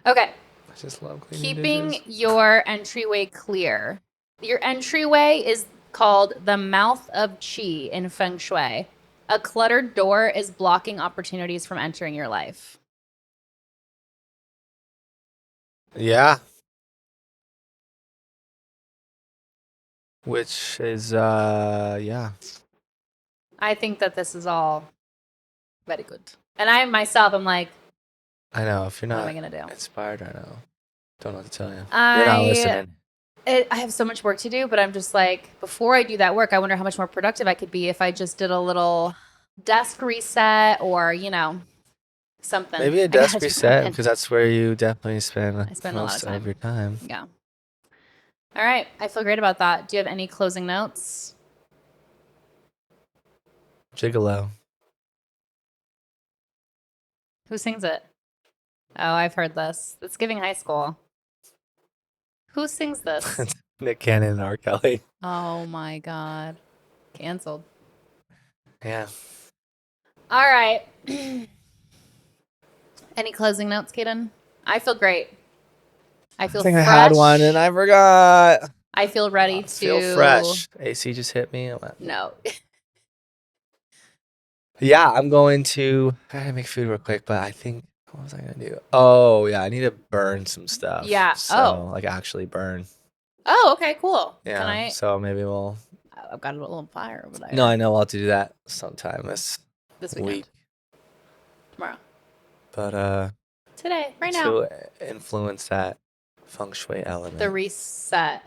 Okay. I just love cleaning Keeping dishes. your entryway clear. Your entryway is called the mouth of chi in Feng Shui. A cluttered door is blocking opportunities from entering your life. Yeah. Which is, yeah. I think that this is all very good. And I myself, I'm like, I know. If you're not what am I gonna do? Inspired right now, don't know what to tell you. You're not listening. I have so much work to do, but I'm just like, before I do that work, I wonder how much more productive I could be if I just did a little desk reset or, something. Maybe a desk reset, because that's where you definitely spend most of your time. Yeah. All right. I feel great about that. Do you have any closing notes? Gigolo. Who sings it? Oh, I've heard this. It's giving high school. Who sings this? Nick Cannon and R. Kelly. Oh my God. Canceled. Yeah. All right. Any closing notes, Kaden? I feel great. I think fresh. I had one and I forgot. I feel ready to feel fresh. AC just hit me. No. Yeah, I'm going to. I gotta make food real quick, but I think what was I gonna do? Oh yeah, I need to burn some stuff. Yeah. So like actually burn. Oh, okay, cool. Yeah. So maybe we'll. I've got a little fire over there. No, I know we'll have to do that sometime this week. Tomorrow. But today, right now. To influence that Feng Shui element. The reset.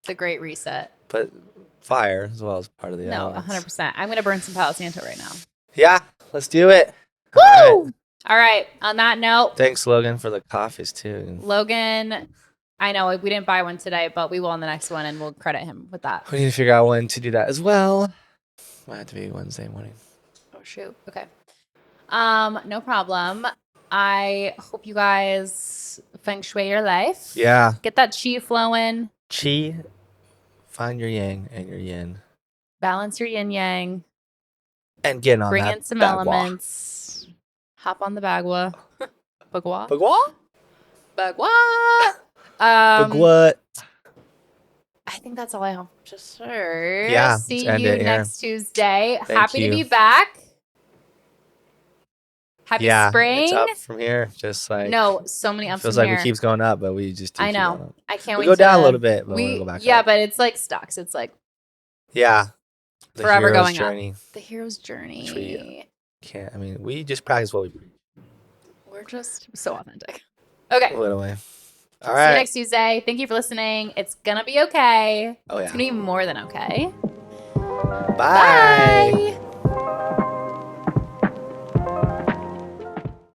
The great reset. But fire as well as part of the elements. 100%. I'm gonna burn some Palo Santo right now. Yeah, let's do it. Woo! All right. On that note. Thanks, Logan, for the coffees too. Logan, I know we didn't buy one today, but we will on the next one, and we'll credit him with that. We need to figure out when to do that as well. Might have to be Wednesday morning. Oh shoot. Okay. No problem. I hope you guys feng shui your life. Yeah. Get that chi flowing. Chi. Find your yang and your yin. Balance your yin yang. And get on Bring that in some bagua. elements. Hop on the bagua. Bagua? Bagua? Bagua. Bagua. I think that's all I have to say. Yeah. See you next Tuesday. Happy to be back. Happy spring. It's up from here. Just like no, so many ups. Feels from like here. we keeps going up, but we just do. I know. I can't wait. We go down a little bit, but we go back up. But it's like stocks. It's like the forever going journey. Up. The hero's journey. Can't. I mean, we just practice what we preach. We're just so authentic. Okay. Literally. All right. See you next Tuesday. Thank you for listening. It's gonna be okay. Oh yeah. It's gonna be more than okay. Bye.